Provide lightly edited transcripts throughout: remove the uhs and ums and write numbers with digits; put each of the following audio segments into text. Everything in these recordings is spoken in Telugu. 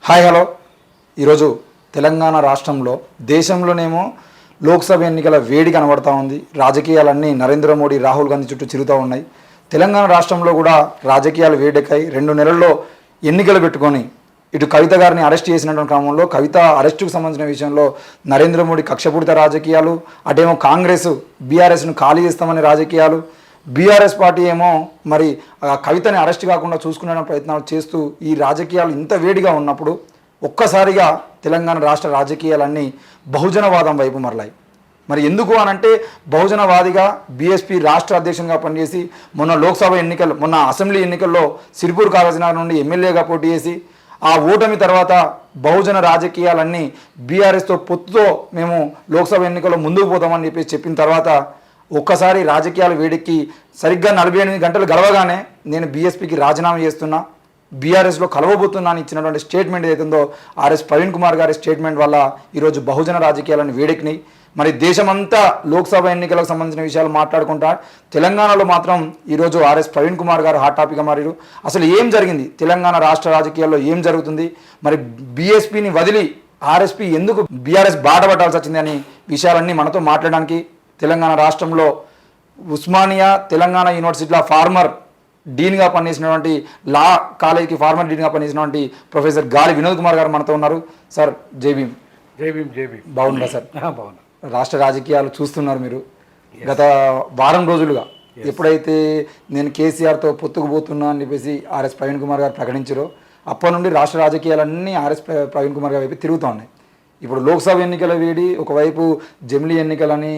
Hi hello. ఈరోజు తెలంగాణ రాష్ట్రంలో దేశంలోనేమో లోక్సభ ఎన్నికల వేడి కనబడతా ఉంది. రాజకీయాలన్నీ నరేంద్ర మోడీ రాహుల్ గాంధీ చుట్టూ తిరుగుతూ ఉన్నాయి. తెలంగాణ రాష్ట్రంలో కూడా రాజకీయాలు వేడెక్కాయి. 2 నెలల్లో ఎన్నికలు పెట్టుకొని ఇటు కవిత గారిని అరెస్ట్ చేసినటువంటి క్రమంలో కవిత అరెస్టుకు సంబంధించిన విషయంలో నరేంద్ర మోడీ కక్షపూరిత రాజకీయాలు, అటేమో కాంగ్రెస్ బీఆర్ఎస్ను ఖాళీ చేస్తామనే రాజకీయాలు, బీఆర్ఎస్ పార్టీ ఏమో మరి కవితని అరెస్ట్ కాకుండా చూసుకునే ప్రయత్నాలు చేస్తూ ఈ రాజకీయాలు ఇంత వేడిగా ఉన్నప్పుడు ఒక్కసారిగా తెలంగాణ రాష్ట్ర రాజకీయాలన్నీ బహుజనవాదం వైపు మరలాయి. మరి ఎందుకు అనంటే బహుజనవాదిగా బీఎస్పీ రాష్ట్ర అధ్యక్షునిగా పనిచేసి మొన్న అసెంబ్లీ ఎన్నికల్లో సిరిపూర్ కాగజ్నగర్ నుండి ఎమ్మెల్యేగా పోటీ చేసి ఆ ఓటమి తర్వాత బహుజన రాజకీయాలన్నీ బీఆర్ఎస్తో పొత్తుతో మేము లోక్సభ ఎన్నికల్లో ముందుకు పోతామని చెప్పిన తర్వాత ఒక్కసారి రాజకీయాలు వేడెక్కి సరిగ్గా 48 గంటలు గడవగానే నేను బీఎస్పీకి రాజీనామా చేస్తున్నా, బీఆర్ఎస్లో కలవబోతున్నా అని ఇచ్చినటువంటి స్టేట్మెంట్ ఏదైతుందో ఆర్ఎస్ ప్రవీణ్ కుమార్ గారి స్టేట్మెంట్ వల్ల ఈరోజు బహుజన రాజకీయాలను వేడెక్కినాయి. మరి దేశమంతా లోక్సభ ఎన్నికలకు సంబంధించిన విషయాలు మాట్లాడుకుంటా తెలంగాణలో మాత్రం ఈరోజు ఆర్ఎస్ ప్రవీణ్ కుమార్ గారు హాట్ టాపిక్గా మారారు. అసలు ఏం జరిగింది తెలంగాణ రాష్ట్ర రాజకీయాల్లో, ఏం జరుగుతుంది, మరి బీఎస్పీని వదిలి ఆర్ఎస్పీ ఎందుకు బీఆర్ఎస్ బాట పట్టాల్సి వచ్చింది అని విషయాలన్నీ మనతో మాట్లాడడానికి తెలంగాణ రాష్ట్రంలో ఉస్మానియా తెలంగాణ యూనివర్సిటీలో ఫార్మర్ డీన్గా పనిచేసినటువంటి లా కాలేజీకి ఫార్మర్ డీన్గా పనిచేసినటువంటి ప్రొఫెసర్ గాలి వినోద్ కుమార్ గారు మనతో ఉన్నారు. సార్ జై భీమ్. జై భీమ్. జై భీమ్. బాగుందా సార్? బాగున్నా. రాష్ట్ర రాజకీయాలు చూస్తున్నారు మీరు గత వారం రోజులుగా. ఎప్పుడైతే నేను కేసీఆర్తో పొత్తుకుపోతున్నా అని చెప్పేసి ఆర్ఎస్ ప్రవీణ్ కుమార్ గారు ప్రకటించారో అప్పటి నుండి రాష్ట్ర రాజకీయాలన్నీ ఆర్ఎస్ ప్రవీణ్ కుమార్ గారి వైపు తిరుగుతూ ఉన్నాయి. ఇప్పుడు లోక్సభ ఎన్నికల వేడి, ఒకవైపు జమిలీ ఎన్నికలని,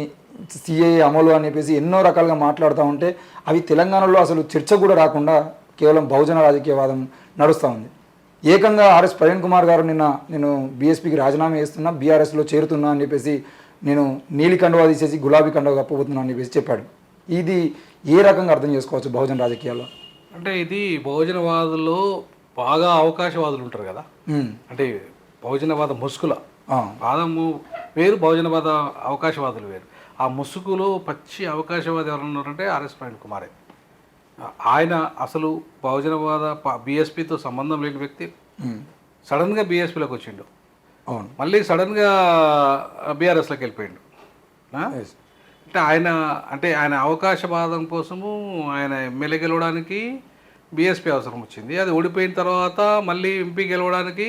సిఏఏ అమలు అని చెప్పేసి ఎన్నో రకాలుగా మాట్లాడుతూ ఉంటే అవి తెలంగాణలో అసలు చర్చ కూడా రాకుండా కేవలం బహుజన రాజకీయవాదం నడుస్తూ ఉంది. ఏకంగా ఆర్ఎస్ ప్రవీణ్ కుమార్ గారు నేను బీఎస్పీకి రాజీనామా చేస్తున్నా, బీఆర్ఎస్లో చేరుతున్నా అని చెప్పేసి నేను నీలి కండువా తీసేసి గులాబీ కండువా కప్పబోతున్నా అని చెప్పేసి చెప్పాడు. ఇది ఏ రకంగా అర్థం చేసుకోవచ్చు బహుజన రాజకీయాల్లో? అంటే ఇది బహుజనవాదుల్లో బాగా అవకాశవాదులు ఉంటారు కదా, అంటే బహుజనవాద ముసుగుల వాదము వేరు, బహుజనవాద అవకాశవాదులు వేరు. ఆ ముసుగులో పచ్చి అవకాశవాది ఎవరు ఉన్నారంటే ఆర్ఎస్ ప్రవీణ్ కుమారే. ఆయన అసలు బహుజనవాద బీఎస్పీతో సంబంధం లేని వ్యక్తి సడన్గా బీఎస్పీలోకి వచ్చిండు, మళ్ళీ సడన్గా బీఆర్ఎస్లోకి వెళ్ళిపోయిండు. అంటే ఆయన అవకాశవాదం కోసము ఆయన ఎమ్మెల్యే గెలవడానికి బీఎస్పీ అవసరం వచ్చింది. అది ఓడిపోయిన తర్వాత మళ్ళీ ఎంపీ గెలవడానికి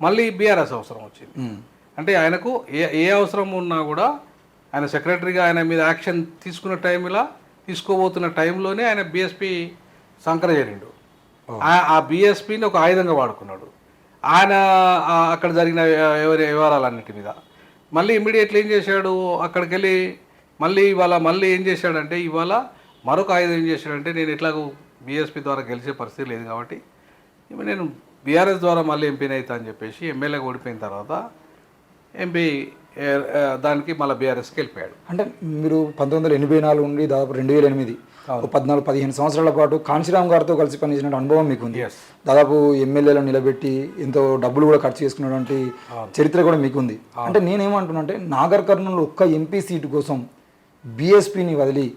మళ్ళీ బీఆర్ఎస్ అవసరం వచ్చింది. అంటే ఆయనకు ఏ అవసరం ఉన్నా కూడా ఆయన సెక్రటరీగా ఆయన మీద యాక్షన్ తీసుకోబోతున్న టైంలోనే ఆయన బీఎస్పీ సంకర చేరిండు. ఆ బీఎస్పీని ఒక ఆయుధంగా వాడుకున్నాడు. ఆయన అక్కడ జరిగిన వ్యవహారాలన్నిటి మీద మళ్ళీ ఇమ్మీడియట్లీ ఏం చేశాడు, అక్కడికి వెళ్ళి మళ్ళీ ఏం చేశాడంటే ఇవాళ మరొక ఆయుధం ఏం చేశాడంటే నేను ఎట్లాగో బీఎస్పీ ద్వారా గెలిచే పరిస్థితి లేదు కాబట్టి నేను బీఆర్ఎస్ ద్వారా మళ్ళీ ఎంపీని అవుతా అని చెప్పేసి ఎమ్మెల్యేగా ఓడిపోయిన తర్వాత ఎంపీ దానికి మళ్ళీ బీఆర్ఎస్కి వెళ్ళిపోయాడు. అంటే మీరు 1984 నుండి దాదాపు 2008 14-15 సంవత్సరాల పాటు కాంశీరామ్ గారితో కలిసి పనిచేసిన అనుభవం మీకు ఉంది. దాదాపు ఎమ్మెల్యేలను నిలబెట్టి ఎంతో డబ్బులు కూడా ఖర్చు చేసుకున్నటువంటి చరిత్ర కూడా మీకుంది. అంటే నేనేమంటున్నా అంటే నాగర్ కర్నూలు ఒక్క ఎంపీ సీటు కోసం బీఎస్పీని వదిలి,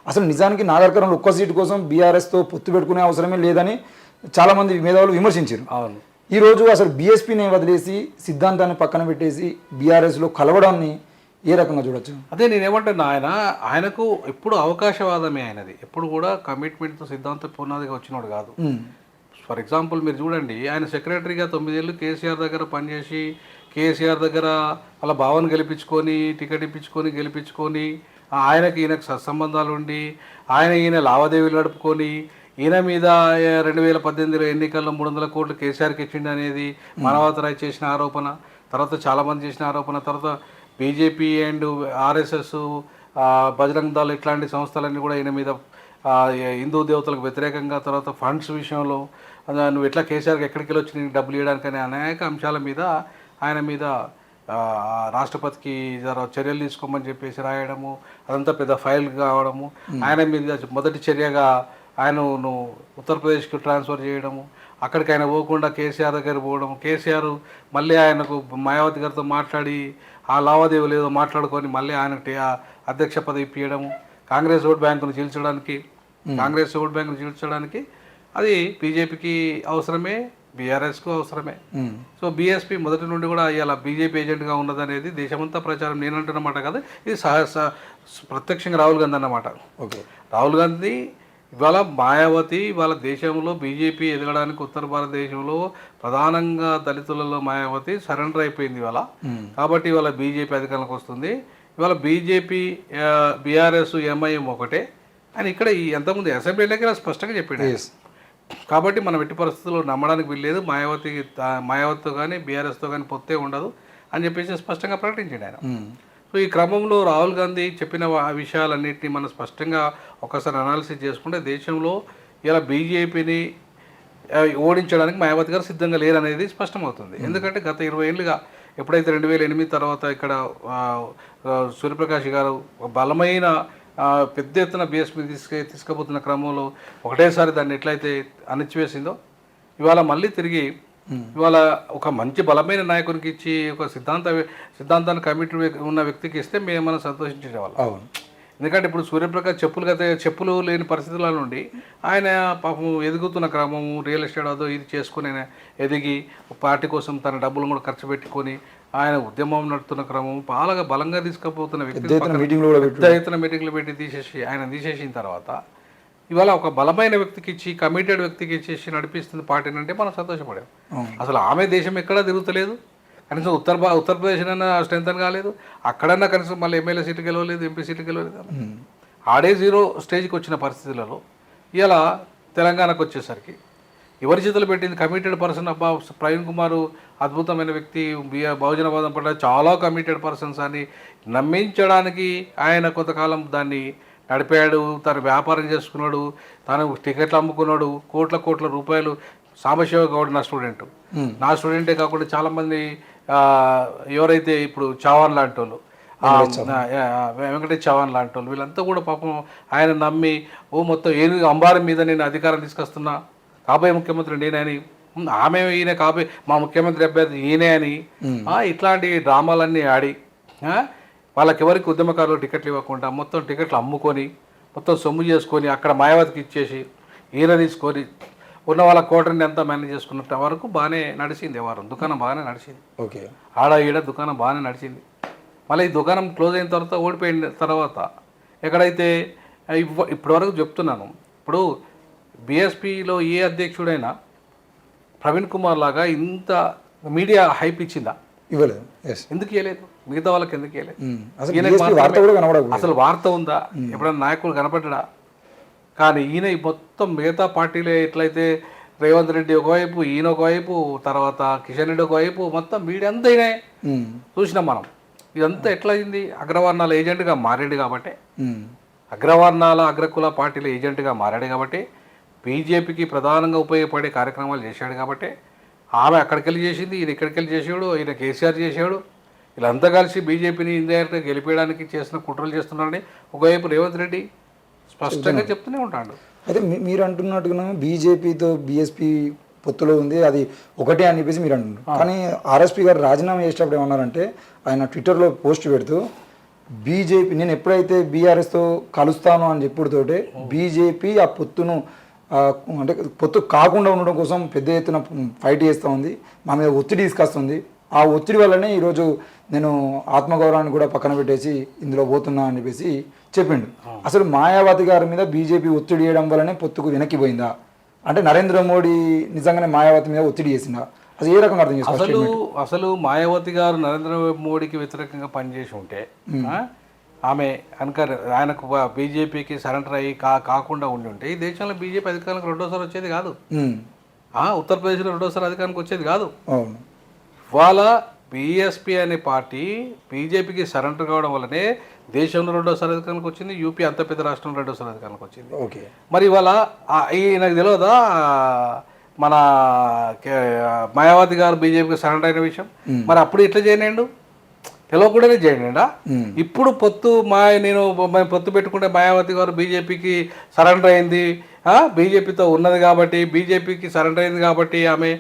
అసలు నిజానికి నాగర్ కర్నూలు ఒక్క సీటు కోసం బీఆర్ఎస్తో పొత్తు పెట్టుకునే అవసరమే లేదని చాలామంది మేధావులు విమర్శించారు. అవును. ఈరోజు అసలు బీఎస్పీని వదిలేసి సిద్ధాంతాన్ని పక్కన పెట్టేసి బీఆర్ఎస్లో కలవడాన్ని ఏ రకంగా చూడొచ్చు? అదే నేనేమంటున్నా, ఆయనకు ఎప్పుడు అవకాశవాదమే ఆయనది. ఎప్పుడు కూడా కమిట్మెంట్తో సిద్ధాంత పునాదిగా వచ్చినాడు కాదు. ఫర్ ఎగ్జాంపుల్ మీరు చూడండి, ఆయన సెక్రటరీగా 9 ఏళ్ళు కేసీఆర్ దగ్గర పనిచేసి కేసీఆర్ దగ్గర అలా భావన టికెట్ ఇప్పించుకొని గెలిపించుకొని ఈయనకు సత్సంబంధాలు ఉండి ఈయన లావాదేవీలు నడుపుకొని ఈయన మీద 2018 ఎన్నికల్లో 300 కోట్లు కేసీఆర్కి ఇచ్చిండు అనేది మానవతరాయ్ చేసిన ఆరోపణ, తర్వాత చాలామంది చేసిన ఆరోపణ, తర్వాత BJP and RSS Bajrang Dal ఇట్లాంటి సంస్థలన్నీ కూడా ఈయన మీద హిందూ దేవతలకు వ్యతిరేకంగా, తర్వాత ఫండ్స్ విషయంలో నువ్వు ఎట్లా కేసీఆర్కి ఎక్కడికి వెళ్ళి వచ్చి నీకు డబ్బులు ఇవ్వడానికనే అనేక అంశాల మీద ఆయన మీద రాష్ట్రపతికి చర్యలు తీసుకోమని చెప్పేసి రాయడము, అదంతా పెద్ద ఫైల్ కావడము, ఆయన మీద మొదటి చర్యగా ఆయనను ఉత్తరప్రదేశ్కి ట్రాన్స్ఫర్ చేయడము, అక్కడికి ఆయన పోకుండా కేసీఆర్ దగ్గర పోవడము, కేసీఆర్ మళ్ళీ ఆయనకు మాయావతి గారితో మాట్లాడి ఆ లావాదేవీలు ఏదో మాట్లాడుకొని మళ్ళీ ఆయనకి అధ్యక్ష పదవి ఇప్పించడము, కాంగ్రెస్ ఓట్ బ్యాంకును చీల్చడానికి అది బీజేపీకి అవసరమే, బీఆర్ఎస్కు అవసరమే. సో బీఎస్పీ మొదటి నుండి కూడా ఇలా బీజేపీ ఏజెంట్గా ఉన్నదనేది దేశమంతా ప్రచారం, నేనంటున్నమాట కాదు, ఇది ప్రత్యక్షంగా రాహుల్ గాంధీ అన్నమాట. ఓకే, రాహుల్ గాంధీ ఇవాళ మాయావతి ఇవాళ దేశంలో బీజేపీ ఎదగడానికి ఉత్తర భారతదేశంలో ప్రధానంగా దళితులలో మాయావతి సరెండర్ అయిపోయింది ఇవాళ. కాబట్టి ఇవాళ బీజేపీ అధికారంలోకి వస్తుంది. ఇవాళ బీజేపీ బీఆర్ఎస్ ఎంఐఎం ఒకటే అని ఇక్కడ ఈ ఎంతమంది అసెంబ్లీ ఎన్నికలు స్పష్టంగా చెప్పాడు. కాబట్టి మనం ఎట్టి పరిస్థితుల్లో నమ్మడానికి వీల్లేదు, మాయావతితో కానీ బీఆర్ఎస్తో కానీ పొత్తే ఉండదు అని చెప్పేసి స్పష్టంగా ప్రకటించాడు ఆయన. సో ఈ క్రమంలో రాహుల్ గాంధీ చెప్పిన విషయాలన్నింటినీ మనం స్పష్టంగా ఒకసారి అనాలిసిస్ చేసుకుంటే దేశంలో ఇలా బీజేపీని ఓడించడానికి మాయావతి గారు సిద్ధంగా లేరనేది స్పష్టమవుతుంది. ఎందుకంటే గత 20 ఏళ్ళుగా ఎప్పుడైతే 2008 తర్వాత ఇక్కడ సూర్యప్రకాష్ గారు బలమైన పెద్ద ఎత్తున బీఎస్పీ తీసుకుపోతున్న క్రమంలో ఒకటేసారి దాన్ని ఎట్లయితే అణిచివేసిందో ఇవాళ మళ్ళీ తిరిగి ఇవాళ ఒక మంచి బలమైన నాయకునికి ఇచ్చి ఒక సిద్ధాంతాన్ని కమిటీ ఉన్న వ్యక్తికి ఇస్తే మనం సంతోషించేవాళ్ళం. ఎందుకంటే ఇప్పుడు సూర్యప్రకాష్ చెప్పులు లేని పరిస్థితుల నుండి ఆయన పాపం ఎదుగుతున్న క్రమము, రియల్ ఎస్టేట్ అదో ఇది చేసుకుని ఎదిగి పార్టీ కోసం తన డబ్బులు కూడా ఖర్చు పెట్టుకొని ఆయన ఉద్యమం నడుతున్న క్రమం బాగా బలంగా తీసుకుపోతున్న వ్యక్తి పెద్ద ఎత్తున మీటింగ్లు పెట్టి తీసేసిన తర్వాత ఇవాళ ఒక బలమైన వ్యక్తికి ఇచ్చి కమిటెడ్ వ్యక్తికి ఇచ్చేసి నడిపిస్తుంది పార్టీని అంటే మనం సంతోషపడాం. అసలు ఆమె దేశం ఎక్కడా తిరుగుతలేదు, కనీసం ఉత్తరప్రదేశ్ అయినా స్ట్రెంత్ కాలేదు, అక్కడన్నా కనీసం మళ్ళీ ఎమ్మెల్యే సీటు గెలవలేదు, ఎంపీ సీటు గెలవలేదు. ఆడే 0 స్టేజ్కి వచ్చిన పరిస్థితులలో ఇలా తెలంగాణకు వచ్చేసరికి ఎవరి చేతులు పెట్టింది కమిటెడ్ పర్సన్. అబ్బా ప్రవీణ్ కుమార్ అద్భుతమైన వ్యక్తి, బహుజనవాదం పట్ల చాలా కమిటెడ్ పర్సన్స్ అని నమ్మించడానికి ఆయన కొంతకాలం దాన్ని నడిపాడు. తను వ్యాపారం చేసుకున్నాడు, తను టికెట్లు అమ్ముకున్నాడు, కోట్ల రూపాయలు. సాంబశివ గౌడ్ నా స్టూడెంటే కాకుండా చాలామంది ఎవరైతే ఇప్పుడు చవాన్ లాంటి వాళ్ళు, వెంకటేష్ చవాన్ లాంటి వాళ్ళు, వీళ్ళంతా కూడా పాపం ఆయన నమ్మి మొత్తం అంబారం మీద నేను అధికారం తీసుకొస్తున్నా, కాబోయే ముఖ్యమంత్రి నేనని, ఆమె ఈయన కాబోయే మా ముఖ్యమంత్రి అభ్యర్థి ఈయనే అని ఇట్లాంటి డ్రామాలన్నీ ఆడి వాళ్ళకెవరికి ఉద్యమకారులు టికెట్లు ఇవ్వకుండా మొత్తం టికెట్లు అమ్ముకొని మొత్తం సొమ్ము చేసుకొని అక్కడ మాయావతికి ఇచ్చేసి ఈయన తీసుకొని ఉన్న వాళ్ళ కోటని అంతా మేనేజ్ చేసుకున్న వరకు బాగానే నడిచింది. వారం దుకాణం బాగానే నడిచింది. ఓకే, ఈడ దుకాణం బాగానే నడిచింది. మళ్ళీ ఈ దుకాణం క్లోజ్ అయిన తర్వాత ఓడిపోయిన తర్వాత ఎక్కడైతే ఇప్పటివరకు చెప్తున్నాను, ఇప్పుడు బీఎస్పీలో ఏ అధ్యక్షుడైనా ప్రవీణ్ కుమార్ లాగా ఇంత మీడియా హైప్ ఇచ్చిందా? ఇవ్వలేదు. ఎందుకు ఇవ్వలేదు? మిగతా వాళ్ళకి ఎందుకు ఇవ్వలేదు? అసలు వార్త ఉందా? ఎప్పుడైనా నాయకుడు కనపడ్డా? కానీ ఈయన మొత్తం మిగతా పార్టీలే ఎట్లయితే రేవంత్ రెడ్డి ఒకవైపు, ఈయన ఒకవైపు, తర్వాత కిషన్ రెడ్డి ఒకవైపు, మొత్తం మీడియా అంతా ఈయనే చూసినాం మనం. ఇదంతా ఎట్లయింది? అగ్రవర్ణాల ఏజెంట్గా మారాడు కాబట్టి, అగ్రవర్ణాల అగ్రకుల పార్టీల ఏజెంట్గా మారాడు కాబట్టి, బీజేపీకి ప్రధానంగా ఉపయోగపడే కార్యక్రమాలు చేశాడు కాబట్టి, ఆమె అక్కడికి వెళ్ళి చేసింది, ఈయన ఇక్కడికి వెళ్ళి చేసాడు, ఈయన కేసీఆర్ చేసాడు. వీళ్ళంతా కలిసి బీజేపీని ఇండైరెక్ట్గా గెలిపేయడానికి చేసిన కుట్రలు చేస్తున్నారని ఒకవైపు రేవంత్ రెడ్డి స్పష్టంగా చెప్తూనే ఉంటాడు. అయితే మీరు అంటున్నట్టుగా బీజేపీతో బీఎస్పీ పొత్తులో ఉంది, అది ఒకటే అని చెప్పేసి మీరు అంటున్నారు. కానీ ఆర్ఎస్పీ గారు రాజీనామా చేసేటప్పుడు ఏమన్నారంటే ఆయన ట్విట్టర్లో పోస్ట్ పెడుతూ బీజేపీ నేను ఎప్పుడైతే బీఆర్ఎస్తో కలుస్తాను అని చెప్పుడుతోటే బీజేపీ ఆ పొత్తును అంటే పొత్తు కాకుండా ఉండడం కోసం పెద్ద ఎత్తున ఫైట్ చేస్తూ ఉంది, మా మీద ఒత్తిడి తీసుకొస్తుంది. ఆ ఒత్తిడి వల్లనే ఈరోజు నేను ఆత్మగౌరవాన్ని కూడా పక్కన పెట్టేసి ఇందులో పోతున్నా అని చెప్పేసి చెప్పిండు. అసలు మాయావతి గారి మీద బీజేపీ ఒత్తిడి చేయడం వల్లనే పొత్తుకు వెనక్కిపోయిందా? అంటే నరేంద్ర మోడీ నిజంగానే మాయావతి మీద ఒత్తిడి చేసిందా? అసలు ఏ రకంగా అర్థం చేసుకోవాలి? అసలు మాయావతి గారు నరేంద్ర మోడీకి వ్యతిరేకంగా పనిచేసి ఉంటే ఆమె ఆయనకు బీజేపీకి సరెండర్ అయ్యి కాకుండా ఉండి ఉంటే ఈ దేశంలో బీజేపీ అధికారానికి రెండోసారి వచ్చేది కాదు. ఉత్తరప్రదేశ్లో రెండోసారి అధికారానికి వచ్చేది కాదు. ఇవాళ బీఎస్పీ అనే పార్టీ బీజేపీకి సరెండర్ కావడం వల్లనే దేశంలో రెండోసారి అధికారానికి వచ్చింది, యూపీ అంత పెద్ద రాష్ట్రంలో రెండోసారి అధికారానికి వచ్చింది. ఓకే, మరి ఇవాళ నాకు తెలియదా మన మాయావతి గారు బీజేపీకి సరెండర్ అయిన విషయం? మరి అప్పుడు ఎట్లా చేయనండు? తెలియకుండానే చేయండి. ఇప్పుడు నేను పొత్తు పెట్టుకుంటే మాయావతి గారు బీజేపీకి సరెండర్ అయింది, బీజేపీతో ఉన్నది కాబట్టి, బీజేపీకి సరెండర్ అయింది కాబట్టి ఆమె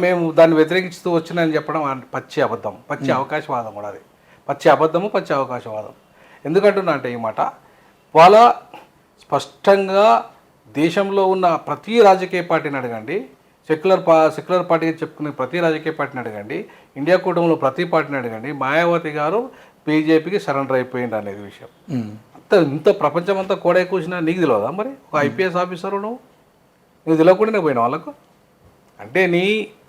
మేము దాన్ని వ్యతిరేకిస్తూ వచ్చినాయని చెప్పడం పచ్చి అబద్ధం, పచ్చి అవకాశవాదం కూడా. అది పచ్చి అబద్ధము, పచ్చి అవకాశవాదం. ఎందుకంటున్నా అంటే ఈ మాట వాళ్ళ స్పష్టంగా దేశంలో ఉన్న ప్రతి రాజకీయ పార్టీని అడగండి, సెక్యులర్ పార్టీగా చెప్పుకునే ప్రతి రాజకీయ పార్టీని అడగండి, ఇండియా కూటమిలో ప్రతి పార్టీని అడగండి, మాయావతి గారు బీజేపీకి సరెండర్ అయిపోయింది అనేది విషయం. ఇంత ప్రపంచం అంతా కూడా కూర్చున్నా నీకు తెలియదా? మరి ఒక ఐపీఎస్ ఆఫీసరు నువ్వు తెలియకుండానే పోయిన వాళ్ళకు. అంటే నీ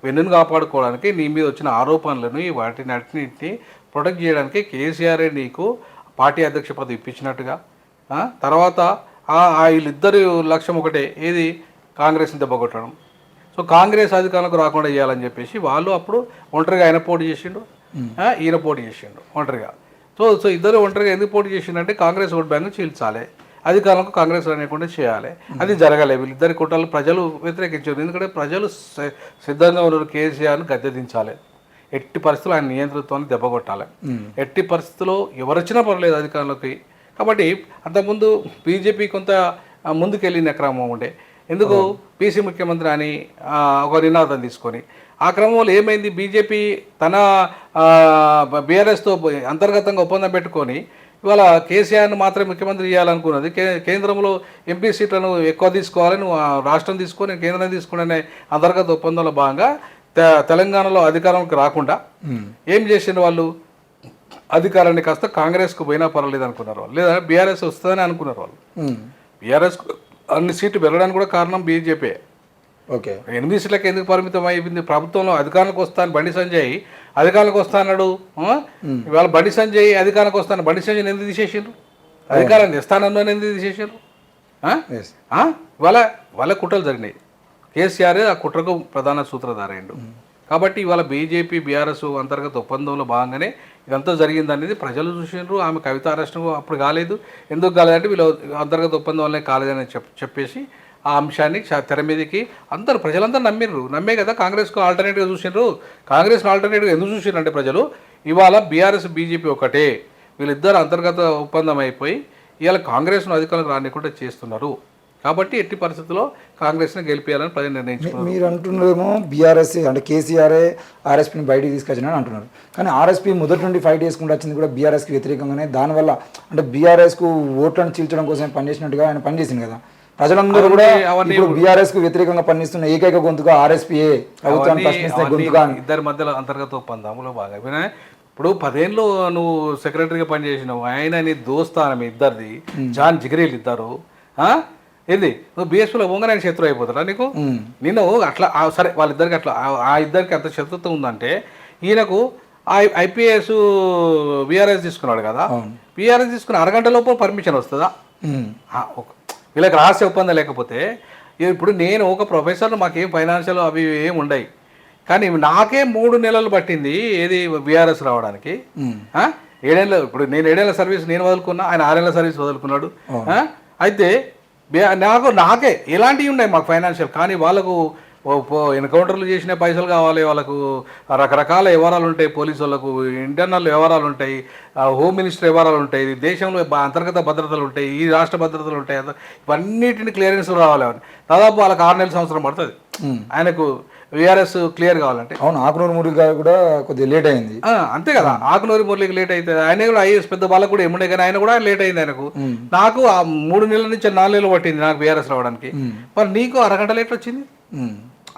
వెన్నును కాపాడుకోవడానికి నీ మీద వచ్చిన ఆరోపణలను వాటిని అన్నింటినీ ప్రొటెక్ట్ చేయడానికి కేసీఆరే నీకు పార్టీ అధ్యక్ష పదవి ఇప్పించినట్టుగా. తర్వాత వీళ్ళిద్దరు లక్ష్యం ఒకటే, ఏది? కాంగ్రెస్ని దెబ్బకొట్టడం. సో కాంగ్రెస్ అధికారులకు రాకుండా చేయాలని చెప్పేసి వాళ్ళు అప్పుడు ఒంటరిగా ఆయన పోటీ చేసిండు, ఈయన పోటీ చేసిండు ఒంటరిగా. సో ఇద్దరు ఒంటరిగా ఎందుకు పోటీ చేసిండంటే కాంగ్రెస్ ఓట్ బ్యాంక్ చీల్చాలి, అధికారులకు కాంగ్రెస్ అనేకుండా చేయాలి. అది జరగలేదు. వీళ్ళిద్దరి కుట్రలు ప్రజలు వ్యతిరేకించారు. ఎందుకంటే ప్రజలు సిద్ధంగా ఉన్నారు కేసీఆర్ను గద్దె దించాలి, ఎట్టి పరిస్థితుల్లో ఆయన నియంతృత్వాన్ని దెబ్బకొట్టాలి, ఎట్టి పరిస్థితుల్లో ఎవరొచ్చినా పర్లేదు అధికారులకి. కాబట్టి అంతకుముందు బీజేపీ కొంత ముందుకెళ్ళిన క్రమం ఉండే. ఎందుకు? పీసీ ముఖ్యమంత్రి అని ఒక నినాదం తీసుకొని ఆ క్రమంలో ఏమైంది? బీజేపీ తన బీఆర్ఎస్తో అంతర్గతంగా ఒప్పందం పెట్టుకొని ఇవాళ కేసీఆర్ను మాత్రమే ముఖ్యమంత్రి చేయాలనుకున్నది. కేంద్రంలో ఎంపీ సీట్లను ఎక్కువ తీసుకోవాలని రాష్ట్రం తీసుకొని కేంద్రం తీసుకునే అంతర్గత ఒప్పందంలో భాగంగా తెలంగాణలో అధికారంలోకి రాకుండా ఏం చేసిన వాళ్ళు? అధికారాన్ని కాస్త కాంగ్రెస్కు పోయినా పర్వాలేదు అనుకున్నారు వాళ్ళు, లేదా బీఆర్ఎస్ వస్తుందని అనుకున్నారు వాళ్ళు. బీఆర్ఎస్ అన్ని సీట్లు పెరగడానికి కూడా కారణం బీజేపీ. ఓకే, 8 సీట్లకు ఎందుకు పరిమితం అయిపోయింది? ప్రభుత్వంలో అధికారానికి వస్తాను బండి సంజయ్ అధికారానికి వస్తాడు. ఇవాళ బండి సంజయ్ అధికారానికి వస్తాను, బండి సంజయ్ ఎందుకు తీసేసారు? అధికారాన్ని ఇస్తానని ఎందుకు తీసేసారు? వాళ్ళ కుట్రలు జరిగినాయి. కేసీఆర్ ఆ కుట్రకు ప్రధాన సూత్రధారైండు. కాబట్టి ఇవాళ బీజేపీ బీఆర్ఎస్ అంతర్గత ఒప్పందంలో భాగంగానే ఇదంతా జరిగింది అనేది ప్రజలు చూసినారు. ఆమె కవిత అరెస్ట్ అప్పుడు కాలేదు. ఎందుకు కాలేదంటే వీళ్ళు అంతర్గత ఒప్పందం వల్లనే కాలేదని చెప్పేసి ఆ అంశాన్ని తెర మీదకి అందరూ ప్రజలందరూ నమ్మే కదా కాంగ్రెస్కు ఆల్టర్నేటివ్గా చూసినారు. కాంగ్రెస్ను ఆల్టర్నేటివ్గా ఎందుకు చూసినారు అంటే ప్రజలు ఇవాళ బీఆర్ఎస్ బీజేపీ ఒకటే, వీళ్ళిద్దరు అంతర్గత ఒప్పందం అయిపోయి ఇవాళ కాంగ్రెస్ను అధికారులకు రానికుండా చేస్తున్నారు. కాబట్టి ఎట్టి పరిస్థితుల్లో కాంగ్రెస్ని గెలిపించాలని ప్రజలు నిర్ణయించుకున్నారు. మీరు అంటున్నారేమో బీఆర్ఎస్ అంటే కేసీఆరే ఆర్ఎస్పీని బయటికి తీసుకొచ్చినారని అంటున్నారు. కానీ ఆర్ఎస్పీ మొదటి నుండి ఫైట్ చేసుకుంటూ వచ్చింది కూడా బీఆర్ఎస్కి వ్యతిరేకంగానే. దానివల్ల అంటే బీఆర్ఎస్కు ఓట్లను చీల్చడం కోసం పనిచేసినట్టుగా ఆయన పనిచేసింది కదా. ప్రజలందరూ కూడా బీఆర్ఎస్కు వ్యతిరేకంగా పనిచేస్తున్న ఏకైక గొంతుగా ఆర్ఎస్పీఏ ప్రభుత్వాన్ని ప్రశ్నిస్తున్న గొంతుగా. ఇద్దరి మధ్యలో అంతర్గత ఒప్పందంలో బాగా ఇప్పుడు 10 ఏళ్ళు నువ్వు సెక్రటరీగా పనిచేసినావు, ఆయన నీ దోస్తానం ఇద్దరిది జాన్ జిగరీలు ఇద్దరు. ఏంది నువ్వు బీఎస్పీలో పోగానే ఆయన శత్రువు అయిపోతాడా నీకు? నేను అట్లా సరే వాళ్ళిద్దరికి అట్లా ఆ ఇద్దరికి అంత శత్రుత్వం ఉందంటే ఈయనకు ఐపీఎస్ బీఆర్ఎస్ తీసుకున్నాడు కదా, బీఆర్ఎస్ తీసుకున్న అరగంట లోపు పర్మిషన్ వస్తుందా? వీళ్ళకి రహస్య ఒప్పందం లేకపోతే ఇప్పుడు నేను ఒక ప్రొఫెసర్, మాకేం ఫైనాన్షియల్ అవి ఏమి ఉండయి, కానీ నాకే 3 నెలలు పట్టింది ఏది బీఆర్ఎస్ రావడానికి. 7 ఏళ్ళు ఇప్పుడు నేను 7 ఏళ్ళ సర్వీస్ నేను వదులుకున్నా, ఆయన 6 ఏళ్ళ సర్వీస్ వదులుకున్నాడు. అయితే నాకే ఎలాంటివి ఉన్నాయి మాకు ఫైనాన్షియల్, కానీ వాళ్ళకు ఎన్కౌంటర్లు చేసిన పైసలు కావాలి, వాళ్ళకు రకరకాల వ్యవహారాలు ఉంటాయి, పోలీసు వాళ్ళకు ఇంటర్నల్ వ్యవహారాలు ఉంటాయి, హోమ్ మినిస్టర్ వ్యవహారాలు ఉంటాయి, దేశంలో అంతర్గత భద్రతలు ఉంటాయి, ఈ రాష్ట్ర భద్రతలు ఉంటాయి. ఇవన్నిటిని క్లియరెన్స్లు రావాలి. దాదాపు వాళ్ళకి 6 నెలల సంవత్సరం పడుతుంది ఆయనకు వీఆర్ఎస్ క్లియర్ కావాలంటే. అవును, ఆకునూరు మురళి గారు కూడా కొద్దిగా లేట్ అయింది. అంతే కదా, ఆకునూరు మురళికి లేట్ అవుతుంది. ఆయన కూడా ఐఏఎస్ పెద్ద వాళ్ళకు కూడా ఏముండే, కానీ ఆయన కూడా లేట్ అయింది ఆయనకు. నాకు 3 నెలల నుంచి 4 నెలలు పట్టింది నాకు బీఆర్ఎస్ రావడానికి. మరి నీకు అరగంట లెటర్ వచ్చింది,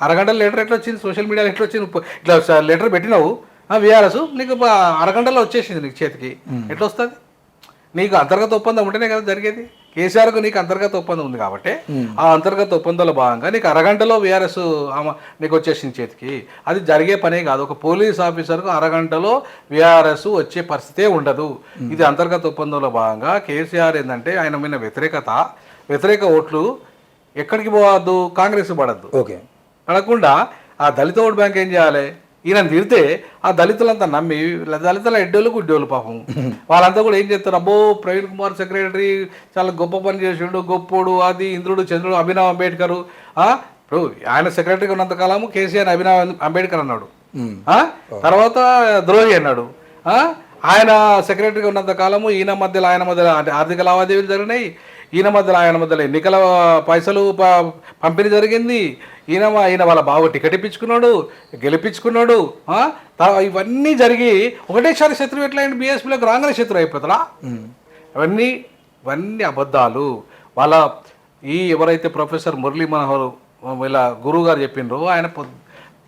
అరగంటలో లెటర్ ఎట్లా వచ్చింది? సోషల్ మీడియాలో ఎట్లా వచ్చింది? ఇట్లా లెటర్ పెట్టినావు బీఆర్ఎస్, నీకు అరగంటలో వచ్చేసింది నీకు చేతికి. ఎట్లా వస్తుంది? నీకు అంతర్గత ఒప్పందం ఉంటేనే కదా జరిగేది. కేసీఆర్కు నీకు అంతర్గత ఒప్పందం ఉంది కాబట్టి ఆ అంతర్గత ఒప్పందంలో భాగంగా నీకు అరగంటలో బీఆర్ఎస్ నీకు వచ్చేసింది చేతికి. అది జరిగే పనే కాదు. ఒక పోలీస్ ఆఫీసర్కు అరగంటలో బీఆర్ఎస్ వచ్చే పరిస్థితే ఉండదు. ఇది అంతర్గత ఒప్పందంలో భాగంగా కేసీఆర్ ఏంటంటే ఆయన మీద వ్యతిరేక ఓట్లు ఎక్కడికి పోవద్దు, కాంగ్రెస్ పడద్దు. ఓకే, పడకుండా ఆ దళిత ఓట్ బ్యాంక్ ఏం చేయాలి? ఈయన తిడితే ఆ దళితులంతా నమ్మి, దళితుల ఎడ్డోళ్ళు గుడ్డోళ్ళు పాపం వాళ్ళంతా కూడా ఏం చేస్తారు, అబ్బో ప్రవీణ్ కుమార్ సెక్రటరీ చాలా గొప్ప పని చేసిండు, గొప్పోడు, అది ఇంద్రుడు చంద్రుడు, అభినవ్ అంబేద్కర్. ఇప్పుడు ఆయన సెక్రటరీగా ఉన్నంతకాలము కేసీఆర్ అభినవ్ అంబేద్కర్ అన్నాడు, తర్వాత ద్రోహి అన్నాడు. ఆయన సెక్రటరీగా ఉన్నంత కాలము ఈయన మధ్యలో ఆయన మధ్యలో అంటే ఆర్థిక లావాదేవీలు జరిగినాయి, ఈయన మధ్యలో ఆయన మధ్యలో ఎన్నికల పైసలు పంపిణీ జరిగింది, ఈయన వాళ్ళ బావ టికెట్ ఇప్పించుకున్నాడు, గెలిపించుకున్నాడు. ఇవన్నీ జరిగి ఒకటేసారి శత్రువు ఎట్లా అయింది? బీఎస్పీలోకి రాగానే శత్రువు అయిపోతారా? ఇవన్నీ అబద్ధాలు. వాళ్ళ ఎవరైతే ప్రొఫెసర్ మురళీ మనోహర్ ఇలా గురువు గారు చెప్పిండ్రు, ఆయన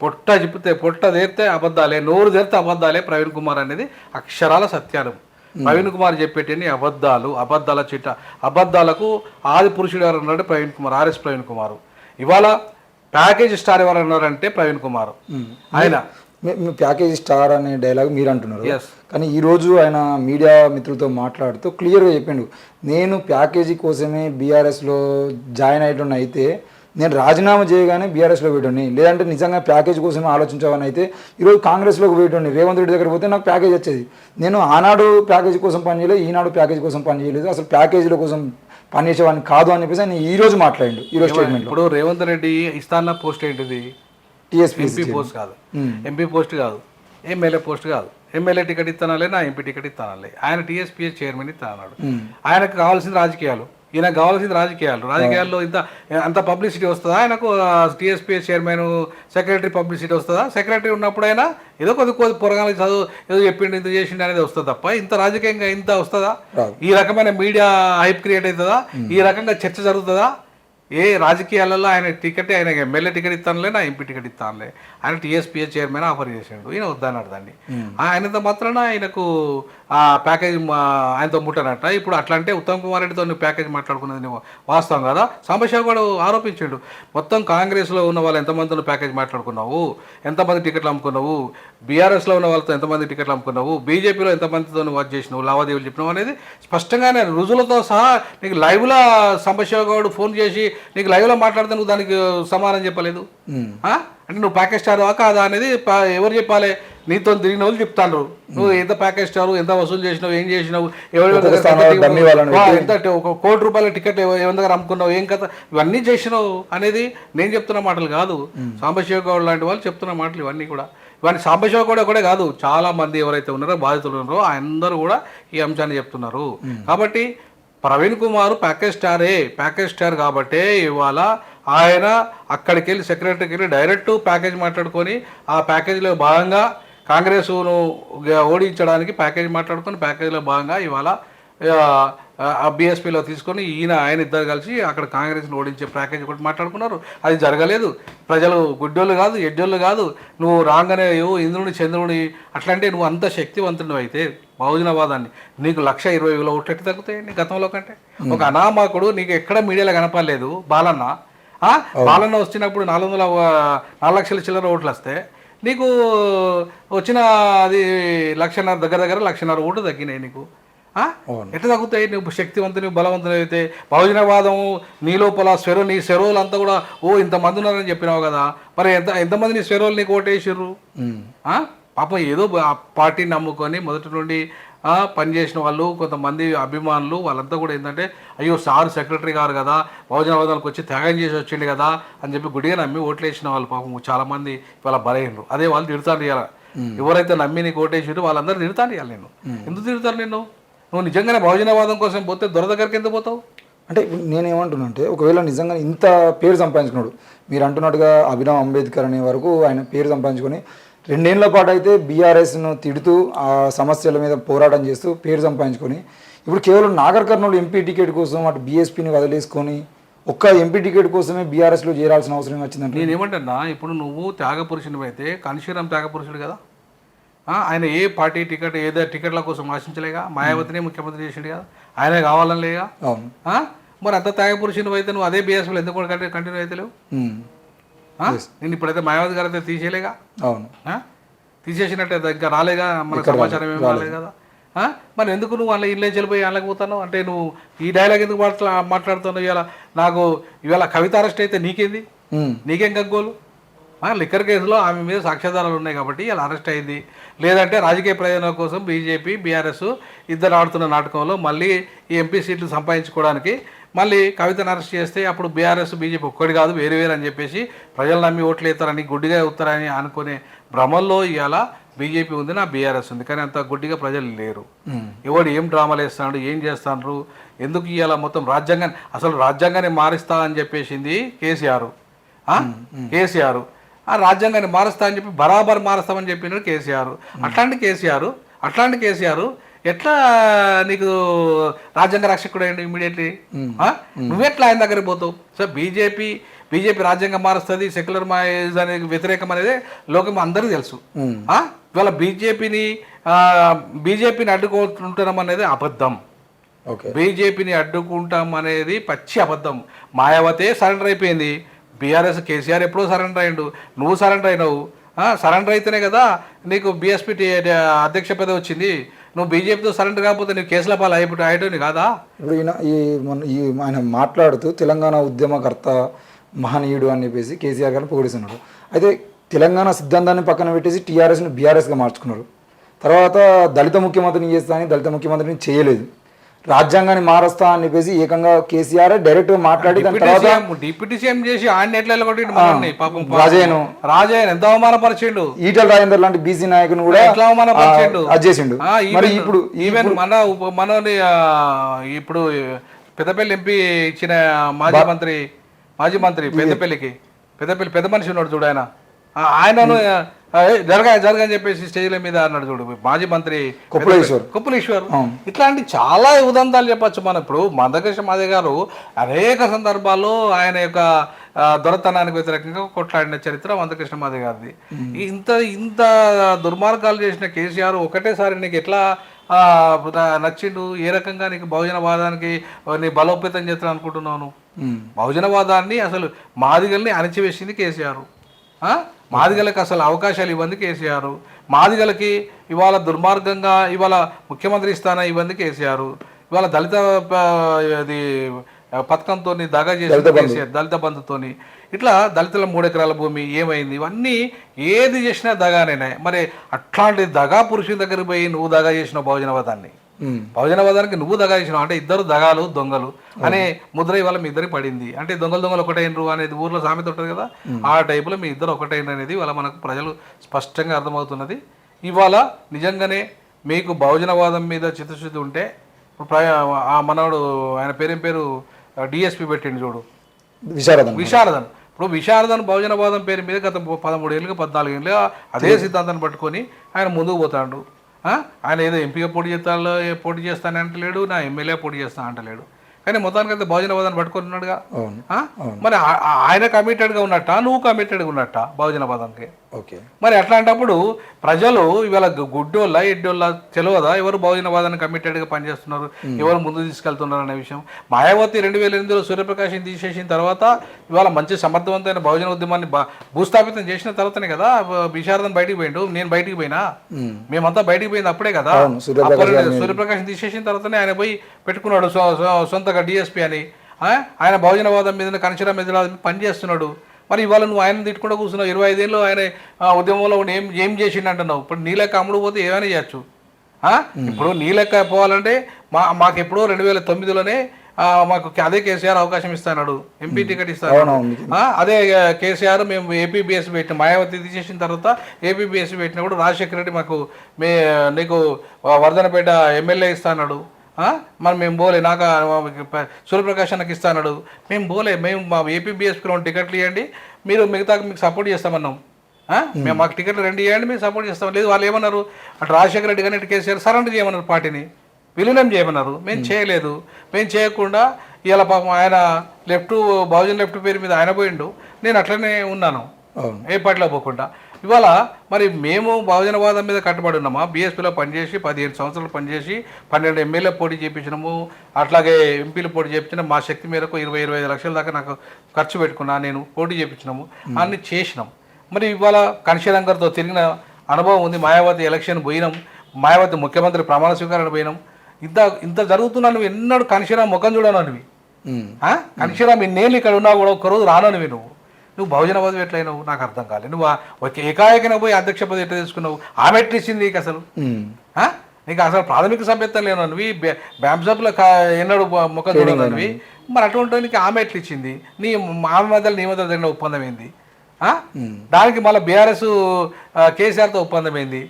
పొట్ట చెప్తే పొట్ట తెరితే అబద్ధాలే, నోరు తెరితే అబద్ధాలే ప్రవీణ్ కుమార్ అనేది అక్షరాల సత్యాలు. ప్రవీణ్ కుమార్ చెప్పేటిని అబద్ధాల చిట్ట, అబద్ధాలకు ఆది పురుషుడు ఎవరు అన్నారంటే ప్రవీణ్ కుమార్, ఆర్ఎస్ ప్రవీణ్ కుమార్. ఇవాళ ప్యాకేజ్ స్టార్ ఎవరు అన్నారంటే ప్రవీణ్ కుమార్. ఆయన ప్యాకేజ్ స్టార్ అనే డైలాగ్ మీరు అంటున్నారు, కానీ ఈరోజు ఆయన మీడియా మిత్రులతో మాట్లాడుతూ క్లియర్గా చెప్పిండు, నేను ప్యాకేజీ కోసమే బీఆర్ఎస్లో జాయిన్ అయ్యేటోని అయితే నేను రాజీనామా చేయగానే బీఆర్ఎస్లో పోయేటోని, లేదంటే నిజంగా ప్యాకేజ్ కోసమే ఆలోచించామని అయితే ఈరోజు కాంగ్రెస్లోకి పోయేటోని, రేవంత్ రెడ్డి దగ్గర పోతే నాకు ప్యాకేజ్ వచ్చేది. నేను ఆనాడు ప్యాకేజీ కోసం పనిచేయలేదు, ఈనాడు ప్యాకేజీ కోసం పనిచేయలేదు, అసలు ప్యాకేజీల కోసం పనిచేసేవాడిని కాదు అని చెప్పేసి ఆయన ఈరోజు మాట్లాడిండు. ఈరోజు స్టేట్మెంట్ ఇప్పుడు రేవంత్ రెడ్డి ఇస్తాన్న పోస్ట్ ఏంటిది? ఎంపీ పోస్ట్ కాదు, ఎంపీ పోస్ట్ కాదు, ఎమ్మెల్యే పోస్ట్ కాదు. ఎమ్మెల్యే టికెట్ ఇస్తానాలే, నా ఎంపీ టికెట్ ఇస్తానాలే. ఆయన టీఎస్పీఎస్ చైర్మన్ ఇస్తాన్నాడు. ఆయనకు కావాల్సింది రాజకీయాలు, ఈయనకు కావాల్సింది రాజకీయాల్లో అంత పబ్లిసిటీ వస్తుందా? ఆయనకు టీఎస్పీఎస్ చైర్మన్ సెక్రటరీ పబ్లిసిటీ వస్తుందా? సెక్రటరీ ఉన్నప్పుడు అయినా ఏదో కొద్ది పొరగాలి చదువు ఏదో చెప్పిండు, ఇంత చేసిండు అనేది వస్తుంది తప్ప ఇంత రాజకీయంగా ఇంత వస్తుందా? ఈ రకమైన మీడియా హైప్ క్రియేట్ అవుతుందా? ఈ రకంగా చర్చ జరుగుతుందా? ఏ రాజకీయాలలో ఆయన టికెట్, ఆయన ఎమ్మెల్యే టికెట్ ఇస్తానులే, నా ఎంపీ టికెట్ ఇస్తానులే. ఆయన టీఎస్పీఎస్ చైర్మన్ ఆఫర్ చేసాడు, ఈయన వద్దన్నాడు దాన్ని. ఆయనతో మాత్రాన ఆయనకు ఆ ప్యాకేజ్ ఆయనతో ముట్టనట్ట. ఇప్పుడు అట్లా అంటే ఉత్తమ్ కుమార్ రెడ్డితో నువ్వు ప్యాకేజ్ మాట్లాడుకున్నది నువ్వు వాస్తవం కదా? సాంబశివరావు కూడా ఆరోపించాడు, మొత్తం కాంగ్రెస్లో ఉన్న వాళ్ళు ఎంతమందితో ప్యాకేజ్ మాట్లాడుకున్నావు, ఎంతమంది టికెట్లు అమ్ముకున్నావు, బీఆర్ఎస్లో ఉన్న వాళ్ళతో ఎంతమంది టికెట్లు అమ్ముకున్నావు, బీజేపీలో ఎంతమందితో వర్క్ చేసినావు, లావాదేవీలు చెప్పినావు అనేది స్పష్టంగానే రుజువులతో సహా నీకు లైవ్లో సాంబశివరావు గౌడ్ ఫోన్ చేసి నీకు లైవ్లో మాట్లాడితే నువ్వు దానికి సమాధానం చెప్పలేదు. అంటే నువ్వు ప్యాకేజ్ స్టార్ కాదా అనేది ఎవరు చెప్పాలి? నీతో తిరిగిన వాళ్ళు చెప్తాను. నువ్వు ఎంత ప్యాకేజ్ స్టారు, ఎంత వసూలు చేసినావు, ఏం చేసినావు, ఎంత ₹1,00,00,000 టికెట్ ఎవరి దగ్గర అమ్ముకున్నావు, ఏం కథ, ఇవన్నీ చేసినావు అనేది నేను చెప్తున్న మాటలు కాదు, సాంబశివ గౌడ్ లాంటి వాళ్ళు చెప్తున్న మాటలు ఇవన్నీ కూడా. ఇవన్నీ సాంబశివ గౌడ్ ఒకటే కాదు, చాలా మంది ఎవరైతే ఉన్నారో బాధితులు ఉన్నారో అందరూ కూడా ఈ అంశాన్ని చెప్తున్నారు. కాబట్టి ప్రవీణ్ కుమార్ ప్యాకేజ్ స్టార్ కాబట్టే ఇవాళ ఆయన అక్కడికి వెళ్ళి సెక్రటరీకి వెళ్ళి డైరెక్ట్ ప్యాకేజ్ మాట్లాడుకొని ఆ ప్యాకేజీలో భాగంగా కాంగ్రెస్ను ఓడించడానికి ప్యాకేజ్ మాట్లాడుకొని ప్యాకేజీలో భాగంగా ఇవాళ బీఎస్పీలో తీసుకొని ఆయన ఇద్దరు కలిసి అక్కడ కాంగ్రెస్ని ఓడించే ప్యాకేజ్ ఒకటి మాట్లాడుకున్నారు. అది జరగలేదు. ప్రజలు గుడ్డోళ్ళు కాదు, ఎడ్డోళ్ళు కాదు. నువ్వు రాగానే ఇంద్రుని చంద్రుని అట్లంటే నువ్వు అంత శక్తివంతుడు అయితే బహుజనవాదాన్ని నీకు 1,20,000 ఓట్లు ఎట్టు తగ్గుతాయి నీ గతంలో కంటే? ఒక అనామకుడు నీకు ఎక్కడ మీడియాలో కనపడలేదు బాలన్న. బాలన్న వచ్చినప్పుడు 4 లక్షల చిల్లర ఓట్లు వస్తే నీకు వచ్చిన అది 1,50,000 దగ్గర 1,50,000 ఓట్లు తగ్గినాయి నీకు. ఎట్లా తగ్గుతాయి? నువ్వు శక్తివంతుని బలవంతుని అయితే బహుజనవాదం నీ లోపల నీ స్వెరోలు అంతా కూడా ఇంతమంది ఉన్నారని చెప్పినావు కదా, మరి ఎంతమంది నీ స్వెరోలు నీకు ఓటేసిర్రు? పాపం ఏదో పార్టీని నమ్ముకొని మొదటి నుండి పనిచేసిన వాళ్ళు కొంతమంది అభిమానులు వాళ్ళంతా కూడా ఏంటంటే అయ్యో సార్ సెక్రటరీ గారు కదా, బహుజనవాదాలకు వచ్చి త్యాగం చేసి వచ్చిండు కదా అని చెప్పి గుడిగా నమ్మి ఓట్లు వేసిన వాళ్ళు పాపం చాలామంది ఇవాళ బలైనరు. అదే వాళ్ళు తిడతాను ఇవ్వాలి. ఎవరైతే నమ్మి నీకు ఓటేసిరు వాళ్ళందరూ తిడతాను ఇవ్వాలి. నేను ఎందుకు తిడతారు? నువ్వు నిజంగానే బహుజనవాదం కోసం పోతే దొర దగ్గరికి ఎందుకు పోతావు? అంటే నేనేమంటున్నా అంటే ఒకవేళ నిజంగా ఇంత పేరు సంపాదించుకున్నాడు, మీరు అంటున్నట్టుగా అభినవ్ అంబేద్కర్ అనే వరకు ఆయన పేరు సంపాదించుకొని 2 ఏళ్ల పాటు అయితే బీఆర్ఎస్ను తిడుతూ ఆ సమస్యల మీద పోరాటం చేస్తూ పేరు సంపాదించుకొని ఇప్పుడు కేవలం నాగర్ కర్నూలు ఎంపీ టికెట్ కోసం అటు బీఎస్పీని వదిలేసుకొని ఒక్క ఎంపీ టికెట్ కోసమే బీఆర్ఎస్లో చేరాల్సిన అవసరం వచ్చిందంటే నేనేమంటున్నా, ఇప్పుడు నువ్వు త్యాగపురుషుడు అయితే కాన్షీరామ్ త్యాగపురుషుడు కదా, ఆయన ఏ పార్టీ టికెట్ ఏదో టికెట్ల కోసం ఆశించలేగా, మాయావతినే ముఖ్యమంత్రి చేసిండు కదా, ఆయనే కావాలని లేగా. మరి అంత త్యాగపురుషుడు అయితే నువ్వు అదే బీఎస్పీలో ఎందుకు కంటిన్యూ అయితే లేవు? నేను ఇప్పుడైతే మాయావతి గారు అయితే తీసేయలేగా, తీసేసినట్టే ఇంకా రాలేగా, మన సమాచారం ఏమి రాలేదు కదా. మరి ఎందుకు నువ్వు వాళ్ళ ఇల్లు చెల్లిపోయి అనలేకపోతాను? అంటే నువ్వు ఈ డైలాగ్ ఎందుకు మాట్లాడుతున్నావు? ఇవాళ నాకు ఇవాళ కవిత అరెస్ట్ అయితే నీకేం గగ్గోలు? లిక్కర్ కేసులో ఆమె మీద సాక్ష్యాధారాలు ఉన్నాయి కాబట్టి ఇలా అరెస్ట్ అయింది. లేదంటే రాజకీయ ప్రయోజనాల కోసం బీజేపీ బీఆర్ఎస్ ఇద్దరు ఆడుతున్న నాటకంలో మళ్ళీ ఈ ఎంపీ సీట్లు సంపాదించుకోవడానికి మళ్ళీ కవితను అరెస్ట్ చేస్తే అప్పుడు బీఆర్ఎస్ బీజేపీ ఒక్కటి కాదు వేరు అని చెప్పేసి ప్రజలు నమ్మి ఓట్లు వేస్తారని గుడ్డిగా అవుతారని అనుకునే భ్రమల్లో ఇవాళ బీజేపీ ఉంది, నా బీఆర్ఎస్ ఉంది. కానీ అంత గుడ్డిగా ప్రజలు లేరు. ఎవడు ఏం డ్రామాలు వేస్తాడు, ఏం చేస్తాడు, ఎందుకు ఇవాళ మొత్తం రాజ్యాంగాన్ని మారుస్తా అని చెప్పేసింది కేసీఆర్. ఆ రాజ్యాంగాన్ని మారుస్తా అని చెప్పి బరాబర్ మారుస్తామని చెప్పినాడు కేసీఆర్. అట్లాంటి కేసీఆర్ ఎట్లా నీకు రాజ్యాంగ రక్షకుడు అయ్యండి ఇమీడియట్లీ? నువ్వెట్లా ఆయన దగ్గరికి పోతావు? సో బీజేపీ బీజేపీ రాజ్యాంగం మారుస్తుంది, సెక్యులర్ అనేది వ్యతిరేకం అనేది లోకం అందరికీ తెలుసు. ఇవాళ బీజేపీని అడ్డుకుంటున్నాం అనేది అబద్ధం. బీజేపీని అడ్డుకుంటాం అనేది పచ్చి అబద్ధం. మాయావతే సరెండర్ అయిపోయింది, బీఆర్ఎస్ కేసీఆర్ ఎప్పుడో సరెండర్ అయ్యిండు, నువ్వు సరెండర్ అయినావు. సరెండర్ అయితేనే కదా నీకు బీఎస్పీ అధ్యక్ష పదవి వచ్చింది. నువ్వు బీజేపీతో సరెండర్ కాకపోతే నీకు కేసుల పాలు అయిపోయి కాదా? ఇప్పుడు ఆయన మాట్లాడుతూ తెలంగాణ ఉద్యమకర్త మహనీయుడు అని చెప్పేసి కేసీఆర్ గారిని పొగిడిస్తున్నాడు. అయితే తెలంగాణ సిద్ధాంతాన్ని పక్కన పెట్టేసి టీఆర్ఎస్ని బీఆర్ఎస్గా మార్చుకున్నారు. తర్వాత దళిత ముఖ్యమంత్రిని చేస్తా అని దళిత ముఖ్యమంత్రిని చేయలేదు. రాజ్యాంగాన్ని మారుస్తా అని చెప్పేసి ఏకంగా కేసీఆర్ డైరెక్ట్ మాట్లాడి దాని తర్వాత డిప్యూటీ సీఎం చేసి ఆయన ఎట్లా రాజయ్యను ఎంత అవమానపరిచిండు. ఈటల రాజేందర్ లాంటి బీసీ నాయకుని కూడా ఎట్లా అవమానపరిచిండు చేసిండు. మరి ఇప్పుడు ఈవెన్ మనని ఇప్పుడు పెద్దపల్లి ఎంపీ ఇచ్చిన మాజీ మంత్రి పెద్దపల్లి పెద్ద మనిషి ఉన్నాడు చూడు, ఆయనను జరగని చెప్పేసి స్టేజ్ల మీద అన్నాడు చూడు మాజీ మంత్రి కొప్పులేశ్వర్. ఇట్లాంటి చాలా ఉదంతాలు చెప్పచ్చు. మనం ఇప్పుడు మందకృష్ణ మాదిగ గారు అనేక సందర్భాల్లో ఆయన యొక్క దొరతనానికి వ్యతిరేకంగా కొట్లాడిన చరిత్ర మందకృష్ణ మాదిగ గారిది. ఇంత దుర్మార్గాలు చేసిన కేసీఆర్ ఒకటేసారి నీకు ఎట్లా నచ్చిండు? ఏ రకంగా నీకు బహుజనవాదానికి నీ బలోపేతం చేస్తాను అనుకుంటున్నాను? బహుజనవాదాన్ని అసలు మాదిగల్ని అణచివేసింది కేసీఆర్. మాదిగలకు అసలు అవకాశాలు ఇవ్వంది కేసీఆర్. మాదిగలకి ఇవాళ దుర్మార్గంగా ఇవాళ ముఖ్యమంత్రి స్థానం ఇవ్వంది కేసీఆర్. ఇవాళ దళిత పథకంతో దగా చేసింది కేసీఆర్, దళిత బంధుతోని. ఇట్లా దళితుల 3 ఎకరాల భూమి ఏమైంది? ఇవన్నీ ఏది చేసినా దగానేనే. మరి అట్లాంటి దగా పురుషుని దగ్గరికి పోయి నువ్వు దగా చేసిన బహుజనవాదాన్ని, బహుజనవాదానికి నువ్వు దగా చేసినావు అంటే ఇద్దరు దగాలు దొంగలు అనే ముద్ర ఇవాళ మీ ఇద్దరికి పడింది. అంటే దొంగలు ఒకటైనరు అనేది ఊర్లో సామెత ఉంటుంది కదా, ఆ టైపులో మీ ఇద్దరు ఒకటైనరు అనేది ఇవాళ మనకు ప్రజలు స్పష్టంగా అర్థమవుతున్నది. ఇవాళ నిజంగానే మీకు బహుజనవాదం మీద చిత్తశుద్ధి ఉంటే ఆ మనవాడు ఆయన పేరు డిఎస్పీ పెట్టిండు చూడు, విశారదన్. ఇప్పుడు విశారదన్ బహుజనవాదం పేరు మీద గత 13 ఏళ్ళుగా 14 ఏళ్ళుగా అదే సిద్ధాంతాన్ని పట్టుకొని ఆయన ముందుకు పోతాడు. ఆయన ఏదో ఎంపీగా పోటీ చేస్తాను అంటలేడు, నా ఎమ్మెల్యే పోటీ చేస్తాను అంటలేడు. కానీ మొత్తానికి అయితే బహుజనవాదాన్ని పట్టుకొని ఉన్నాడుగా. మరి ఆయన కమిటెడ్గా ఉన్నట్ట, నువ్వు కమిటెడ్గా ఉన్నట్ట బహుజనవాదానికి? మరి అట్లాంటప్పుడు ప్రజలు ఇవాళ గుడ్డోళ్ళ ఎడ్డోళ్ళ తెలియదా ఎవరు బహుజనవాదాన్ని కమిటెడ్గా పనిచేస్తున్నారు, ఎవరు ముందు తీసుకెళ్తున్నారు అనే విషయం? మాయావతి 2008లో సూర్యప్రకాశం తీసేసిన తర్వాత ఇవాళ మంచి సమర్థవంతమైన బహుజన ఉద్యమాన్ని భూస్థాపితం చేసిన తర్వాతనే కదా విశారదన్ బయటికి పోయిండు, నేను బయటికి పోయినా, మేమంతా బయటికి పోయింది అప్పుడే కదా. సూర్యప్రకాశం తీసేసిన తర్వాతనే ఆయన పోయి పెట్టుకున్నాడు సొంతగా డిఎస్పీ అని. ఆయన బహుజనవాదం మీద కనచర మీద పనిచేస్తున్నాడు. మరి ఇవాళ నువ్వు ఆయన తిట్టుకుంటూ కూర్చున్నావు. 25 ఏళ్ళు ఆయన ఉద్యమంలో ఏం చేసిండు అంటున్నావు. ఇప్పుడు నీ లెక్క అమ్ముడు పోతే ఏమైనా చేయొచ్చు. ఇప్పుడు నీ లెక్క పోవాలంటే మాకు ఎప్పుడో 2009లోనే మాకు అదే కేసీఆర్ అవకాశం ఇస్తాడు, ఎంపీ టికెట్ ఇస్తాడు. అదే కేసీఆర్ మేము ఏపీబీఎస్ పెట్టిన మాయావతి తీసేసిన తర్వాత ఏపీబీఎస్ పెట్టినప్పుడు రాజశేఖర రెడ్డి మాకు నీకు వర్ధనపేట ఎమ్మెల్యే ఇస్తాడు. మరి మేము పోలే, నాకు సూర్యప్రకాష్ నాకు ఇస్తాడు, మేము పోలే, మేము మా ఏపీబీఎస్పీలో టికెట్లు ఇవ్వండి, మీరు మిగతా మీకు సపోర్ట్ చేస్తామన్నాం. మేము మాకు టికెట్లు 2 ఇవ్వండి, మేము సపోర్ట్ చేస్తాం. లేదు వాళ్ళు ఏమన్నారు, అటు రాజశేఖర రెడ్డి కానీ ఇటు కేసీఆర్ సరెండర్ చేయమన్నారు, పార్టీని విలీనం చేయమన్నారు. మేము చేయలేదు. మేము చేయకుండా ఇవాళ పాపం ఆయన బహుజన్ లెఫ్ట్ పేరు మీద ఆయన పోయిండు, నేను అట్లనే ఉన్నాను ఏ పార్టీలో పోకుండా. ఇవాళ మరి మేము బహుజనవాదం మీద కట్టుబడి ఉన్నామా? బీఎస్పీలో పనిచేసి 15 సంవత్సరాలు పనిచేసి 12 ఎమ్మెల్యే పోటీ చేయించినాము, అట్లాగే ఎంపీలు పోటీ చేయించినాం. మా శక్తి మేరకు 20-25 లక్షల దాకా నాకు ఖర్చు పెట్టుకున్నా, నేను పోటీ చేయించినాము, అన్నీ చేసినాం. మరి ఇవాళ కనిషరంగర్తో తిరిగిన అనుభవం ఉంది. మాయావతి ఎలక్షన్ పోయినాం, మాయావతి ముఖ్యమంత్రి ప్రమాణ స్వీకారాన్ని పోయినాం. ఇంత జరుగుతున్నా నువ్వు ఎన్నడూ కనిషరాం ముఖం చూడను అనివి. కనిషరాం ఇన్నేళ్ళు ఇక్కడ ఉన్నా కూడా ఒక్కరోజు రాననివి. నువ్వు బహుజనవాదం ఎట్లయినావు నాకు అర్థం కాలేదు. నువ్వు ఏకాఏకన పోయి అధ్యక్ష పదవి ఎట్లా తీసుకున్నావు? ఆమె ఎట్లా ఇచ్చింది నీకు? అసలు నీకు అసలు ప్రాథమిక సభ్యత్వం లేనవి, బ్యాంసప్లో ఎన్నడూ ముఖం చూడనవి. మరి అటువంటి నీకు ఆమె ఎట్లా ఇచ్చింది? ఆమె మధ్యలో నీ మధ్య జరిగిన ఒప్పందం ఏంది? దానికి మళ్ళీ బీఆర్ఎస్ కేసీఆర్తో ఒప్పందం ఏంది?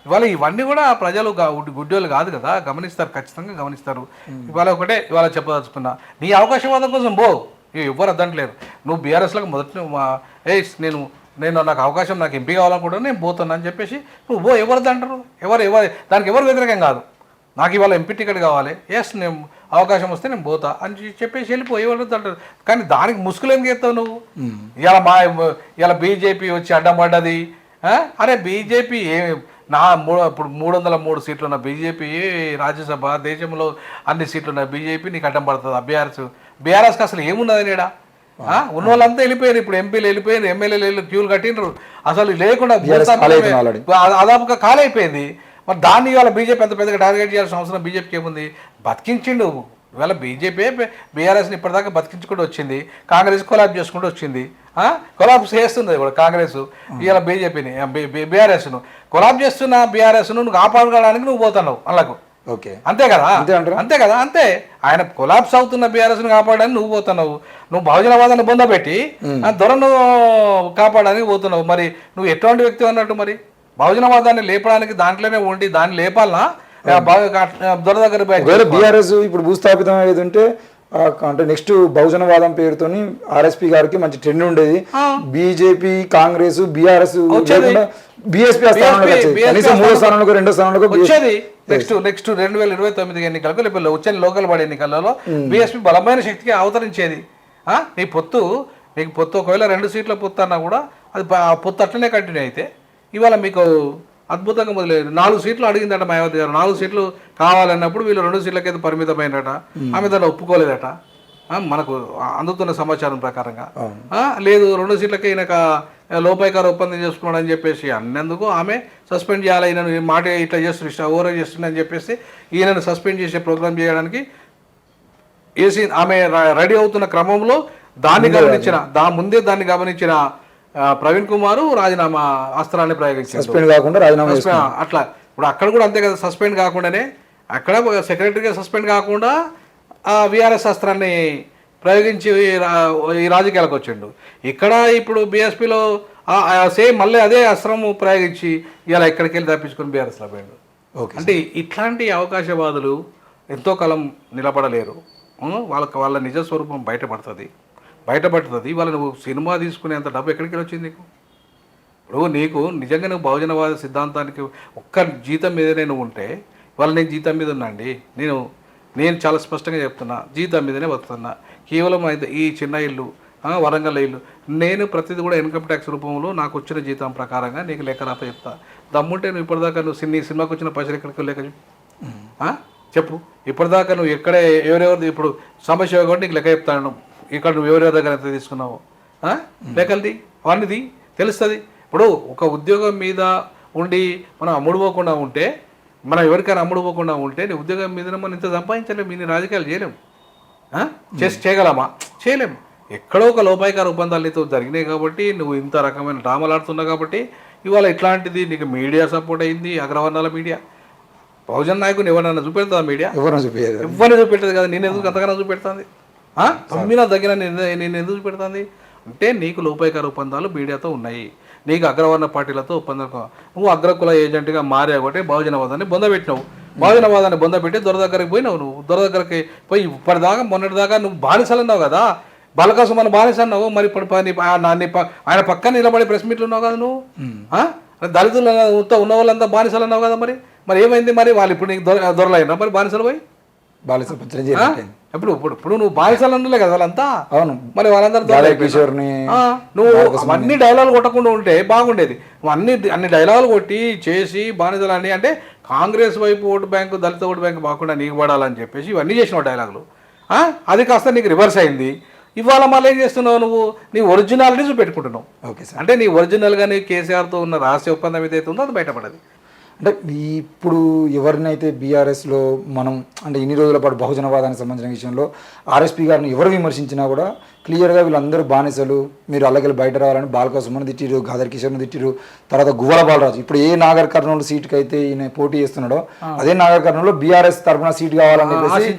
ఇవాళ ఇవన్నీ కూడా ప్రజలు గుడ్డోళ్ళు కాదు కదా, గమనిస్తారు, ఖచ్చితంగా గమనిస్తారు. ఇవాళ చెప్పదలుచుకున్నా, నీ అవకాశవాదం కోసం ఎవ్వరు అద్దంటలేరు. నువ్వు బీఆర్ఎస్లకు నేను నాకు అవకాశం, నాకు ఎంపీ కావాలనుకుంటున్నా, నేను పోతున్నా అని చెప్పేసి నువ్వు ఎవరు అంటారు? ఎవరు దానికి ఎవరు వ్యతిరేకం కాదు. నాకు ఇవాళ ఎంపీ టికెట్ కావాలి, ఎస్ నేను అవకాశం వస్తే నేను పోతా అని చెప్పేసి వెళ్ళిపోయేవాళ్ళు అంటారు. కానీ దానికి ముసుగులు ఏం చేస్తావు నువ్వు? ఇలా బీజేపీ వచ్చి అడ్డం పడ్డది. అరే బీజేపీ ఇప్పుడు 303 సీట్లు ఉన్న బీజేపీ రాజ్యసభ, దేశంలో అన్ని సీట్లు ఉన్న బీజేపీ నీకు అడ్డం పడుతుంది. బీఆర్ఎస్కి అసలు ఏమున్నది నేడా? ఉన్న వాళ్ళంతా వెళ్ళిపోయారు, ఇప్పుడు ఎంపీలు వెళ్ళిపోయారు, ఎమ్మెల్యేలు క్యూలు కట్టినరు, అసలు లేకుండా అదాపుగా ఖాళీ అయిపోయింది. మరి దాన్ని ఇవాళ బీజేపీ ఎంత పెద్దగా టార్గెట్ చేయాల్సిన అవసరం బీజేపీకి ఏముంది? బతికించిండు ఇవాళ బీజేపీ బీఆర్ఎస్ని ఇప్పటిదాకా బతికించుకుంటూ వచ్చింది, కాంగ్రెస్ కొలాబ్ చేసుకుంటూ వచ్చింది, కొలాబ్స్ చేస్తుంది కూడా కాంగ్రెస్. ఇవాళ బీజేపీని బీఆర్ఎస్ను కొలాబ్ చేస్తున్న బీఆర్ఎస్ను నువ్వు కాపాడుకోవడానికి నువ్వు పోతున్నావు అందులోకి. ఓకే, అంతే కదా, అంతే కదా, అంతే. ఆయన కొలాబ్స్ అవుతున్న బీఆర్ఎస్ను కాపాడడానికి నువ్వు పోతున్నావు. నువ్వు బహుజనవాదాన్ని బొందబెట్టి దొరను కాపాడడానికి పోతున్నావు. మరి నువ్వు ఎటువంటి వ్యక్తి అన్నట్టు? మరి బహుజనవాదాన్ని లేపడానికి దాంట్లోనే ఉండి దాన్ని లేపాలనా దొర దగ్గర? బీఆర్ఎస్ ఇప్పుడు భూస్థాపితం అయ్యేది ఉంటే అంటే నెక్స్ట్ బహుజనవాదం పేరుతోని ఆర్ఎస్పీ గారికి మంచి ట్రెండ్ ఉండేది. బీజేపీ, కాంగ్రెస్, బీఆర్ఎస్, బీఎస్పీ మూడో స్థానంలో రెండో స్థానంలో వచ్చేది. నెక్స్ట్ 2029 ఎన్నికలకు లేకపోతే వచ్చే లోకల్ బాడీ ఎన్నికలలో బీఎస్పీ బలమైన శక్తికి అవతరించేది. నీకు పొత్తు ఒకవేళ 2 సీట్ల పొత్తు అన్నా కూడా అది పొత్తు అట్లనే కంటిన్యూ అయితే ఇవాళ మీకు అద్భుతంగా మొదలయ్యేది. 4 సీట్లు అడిగిందట మాయావతి గారు. 4 సీట్లు కావాలన్నప్పుడు వీళ్ళు 2 సీట్లకైతే పరిమితమైనట. ఆమె దాన్ని ఒప్పుకోలేదట మనకు అందుతున్న సమాచారం ప్రకారంగా. లేదు 2 సీట్లకే ఈయనక లోపాయికారు ఒప్పందం చేసుకున్నాడు అని చెప్పేసి అన్నందుకు ఆమె సస్పెండ్ చేయాలి, ఈయనను మాట ఇట్లా చేస్తున్నా ఓవర్ చేస్తున్నా అని చెప్పేసి ఈయనను సస్పెండ్ చేసే ప్రోగ్రామ్ చేయడానికి వేసి ఆమె రెడీ అవుతున్న క్రమంలో దాన్ని గమనించిన ప్రవీణ్ కుమార్ రాజీనామా అస్త్రాన్ని ప్రయోగించారు. అట్లా ఇప్పుడు అక్కడ కూడా అంతే కదా, సస్పెండ్ కాకుండానే అక్కడ సెక్రటరీగా సస్పెండ్ కాకుండా విఆర్ఎస్ అస్త్రాన్ని ప్రయోగించి ఈ రాజకీయాలకు వచ్చిండు. ఇక్కడ ఇప్పుడు బీఎస్పీలో సేమ్ మళ్ళీ అదే అస్త్రం ప్రయోగించి ఇలా ఎక్కడికి వెళ్ళి తప్పించుకొని బీఆర్ఎస్లో పోయిండు. అంటే ఇట్లాంటి అవకాశవాదులు ఎంతో కాలం నిలబడలేరు. వాళ్ళ నిజ స్వరూపం బయటపడుతుంది. ఇవాళ నువ్వు సినిమా తీసుకునేంత డబ్బు ఎక్కడికి వచ్చింది నీకు? ఇప్పుడు నీకు నిజంగా నువ్వు బహుజనవాద సిద్ధాంతానికి ఒక్క జీతం మీదనే నువ్వు ఉంటే, ఇవాళ నేను జీతం మీద ఉన్నా అండి, నేను చాలా స్పష్టంగా చెప్తున్నా, జీతం మీదనే బతుకుతున్నా. కేవలం అయితే ఈ చిన్న ఇల్లు, వరంగల్ ఇల్లు, నేను ప్రతిదీ కూడా ఇన్కమ్ ట్యాక్స్ రూపంలో నాకు వచ్చిన జీతం ప్రకారంగా నీకు లెక్క రాప చెప్తా. దమ్ముంటే నువ్వు ఇప్పటిదాకా నువ్వు సినిమాకి వచ్చిన పైసలు ఎక్కడికి లెక్క చెప్పు. ఇప్పటిదాకా నువ్వు ఎక్కడ ఎవరెవరు ఇప్పుడు సమస్య కూడా నీకు లెక్క చెప్తాను. ఇక్కడ నువ్వు ఎవరెవరి దగ్గర ఎంత తీసుకున్నావు లెక్కలది అవన్నది తెలుస్తుంది. ఇప్పుడు ఒక ఉద్యోగం మీద ఉండి మనం అమ్ముడుపోకుండా ఉంటే, మనం ఎవరికైనా అమ్ముడుపోకుండా ఉంటే నీ ఉద్యోగం మీద మనం ఇంత సంపాదించలేము, ఇన్ని రాజకీయాలు చేయలేము. చేయగలమా? చేయలేము. ఎక్కడో ఒక లోపాయికార ఒప్పందాలు నీతో జరిగినాయి కాబట్టి నువ్వు ఇంత రకమైన డ్రామాలు ఆడుతున్నావు కాబట్టి ఇవాళ ఇట్లాంటిది నీకు మీడియా సపోర్ట్ అయింది. అగ్రవర్ణాల మీడియా బహుజన నాయకుని ఎవరన్నా చూపెడుతుందా? మీడియా ఎవరిని చూపెట్టదు కదా. నేను ఎందుకు అంతగానో చూపెడుతుంది? తమ్మిన దగ్గర నేను ఎందుకు చూపెడుతుంది అంటే నీకు లోపాయికార ఒప్పందాలు మీడియాతో ఉన్నాయి, నీకు అగ్రవర్ణ పార్టీలతో ఒప్పందాలు. నువ్వు అగ్రకుల ఏజెంట్గా మారే ఒకటి బహుజనవాదాన్ని బొందబెట్టినావు. బహుజనవాదాన్ని బొందబెట్టి దొర దగ్గరికి పోయినావు. నువ్వు దొర దగ్గరికి పోయి ఇప్పటిదాకా మొన్నటిదాకా నువ్వు బానిసలు అన్నావు కదా, బాలకోసం మన బానిస అన్నావు. మరి ఇప్పుడు ఆయన పక్కన నిలబడి ప్రెస్ మీట్లు ఉన్నావు కదా నువ్వు. దళితులు ఉన్న వాళ్ళంతా బానిసలు అన్నావు కదా. మరి ఏమైంది? మరి వాళ్ళు ఇప్పుడు నీకు దొరలైనా మరి బానిసలు పోయి ఇప్పుడు నువ్వు బానిసలు అన్నలే కదా వాళ్ళంతా. అవును, మరి వాళ్ళందరూ నువ్వు అన్ని డైలాగులు కొట్టకుండా ఉంటే బాగుండేది. నువ్వు అన్ని డైలాగులు కొట్టి చేసి బానిసలు అని అంటే కాంగ్రెస్ వైపు ఓటు బ్యాంకు, దళిత ఓటు బ్యాంకు బాగుండా నీకు పడాలని చెప్పేసి ఇవన్నీ చేసినావు డైలాగులు. అది కాస్త నీకు రివర్స్ అయింది. ఇవాళ మళ్ళీ ఏం చేస్తున్నావు? నువ్వు నీ ఒరిజినాలిటీ చూపెట్టుకుంటున్నావు. ఓకే సార్, అంటే నీ ఒరిజినల్గా నీ కేసీఆర్తో ఉన్న రహస్య ఒప్పందం ఏదైతే ఉందో అది బయటపడదు. అంటే ఇప్పుడు ఎవరినైతే బీఆర్ఎస్లో మనం అంటే ఇన్ని రోజుల పాటు బహుజనవాదానికి సంబంధించిన విషయంలో ఆర్ఎస్పీ గారిని ఎవరు విమర్శించినా కూడా క్లియర్గా వీళ్ళందరూ బానిసలు, మీరు అల్లకెళ్ళి బయట రావాలని బాలకోసమని తిట్టిరు, గాదర్ కిషోర్ని తిట్టిరు. తర్వాత గువ్వల బాలరాజు ఇప్పుడు ఏ నాగర్ కర్నూలు సీటుకి అయితే ఈయన పోటీ చేస్తున్నాడో అదే నాగర్ కర్నూలులో బీఆర్ఎస్ తరఫున సీటు కావాలని చెప్పేసి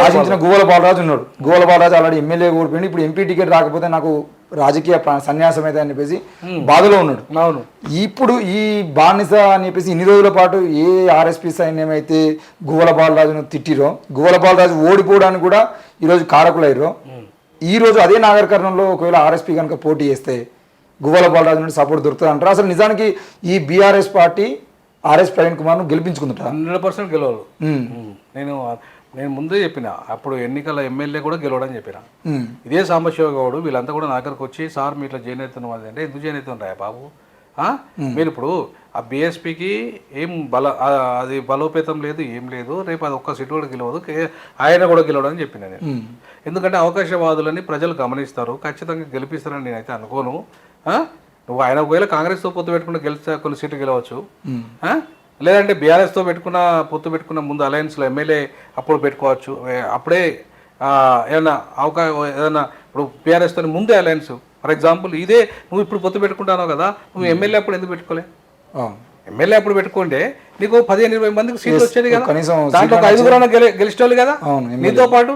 ఆశించిన గువ్వల బాలరాజు ఉన్నాడు. గువ్వల బాలరాజు ఆల్రెడీ ఎమ్మెల్యే ఓడిపోయింది. ఇప్పుడు ఎంపీ టికెట్ రాకపోతే నాకు రాజకీయ సన్యాసం అయితే అని చెప్పేసి బాధలో ఉన్నాడు. అవును, ఇప్పుడు ఈ బానిస అని చెప్పేసి ఇన్ని రోజుల పాటు ఏ ఆర్ఎస్పీ సైన్యం అయితే గువ్వల బాలరాజును తిట్టిరో, గువ్వల బాలరాజు ఓడిపోవడానికి కూడా ఈరోజు కారకులయ్యారో, ఈరోజు అదే నాగర్ కర్నూలులో ఒకవేళ ఆర్ఎస్పీ కనుక పోటీ చేస్తే గువ్వల బాలరాజు నుండి సపోర్ట్ దొరుకుతుంది అంటారు. అసలు నిజానికి ఈ బీఆర్ఎస్ పార్టీ ఆర్ఎస్ ప్రవీణ్ కుమార్ను గెలిపించుకుందట. 100% గెలవరు. నేను ముందే చెప్పిన, అప్పుడు ఎన్నికల ఎమ్మెల్యే కూడా గెలవడని చెప్పిన. ఇదే సాంబశివ గౌడ్ వీళ్ళంతా కూడా నా దగ్గరకు వచ్చి, సార్ మీ ఇట్లా జాయిన్ అవుతున్నాం అంటే, ఎందుకు జాయిన్ అవుతుండ్రా బాబు, మీరు ఇప్పుడు ఆ బీఎస్పీకి ఏం అది బలోపేతం లేదు, ఏం లేదు, రేపు అది ఒక్క సీటు కూడా గెలవదు, ఆయన కూడా గెలవడని చెప్పిన నేను. ఎందుకంటే అవకాశవాదులని ప్రజలు గమనిస్తారు, ఖచ్చితంగా గెలిపిస్తారని నేనైతే అనుకోను. నువ్వు ఆయన ఒకవేళ కాంగ్రెస్తో పొత్తు పెట్టుకున్న గెలిస్తే కొన్ని సీట్లు గెలవచ్చు, లేదంటే బీఆర్ఎస్తో పొత్తు పెట్టుకున్న ముందు అలయన్స్లో ఎమ్మెల్యే అప్పుడు పెట్టుకోవచ్చు. అప్పుడే ఏదైనా ఏదైనా ఇప్పుడు బీఆర్ఎస్తో ముందే అలయన్స్, ఫర్ ఎగ్జాంపుల్ ఇదే నువ్వు ఇప్పుడు పొత్తు పెట్టుకుంటావు కదా, నువ్వు ఎమ్మెల్యే అప్పుడు ఎందుకు పెట్టుకోలే? ఎమ్మెల్యే అప్పుడు పెట్టుకుంటే నీకు 15-20 మందికి సీట్లు వచ్చేది కదా, దాంట్లో ఒక 5గురన్నా గెలిచేటోళ్ళు కదా, నీతో పాటు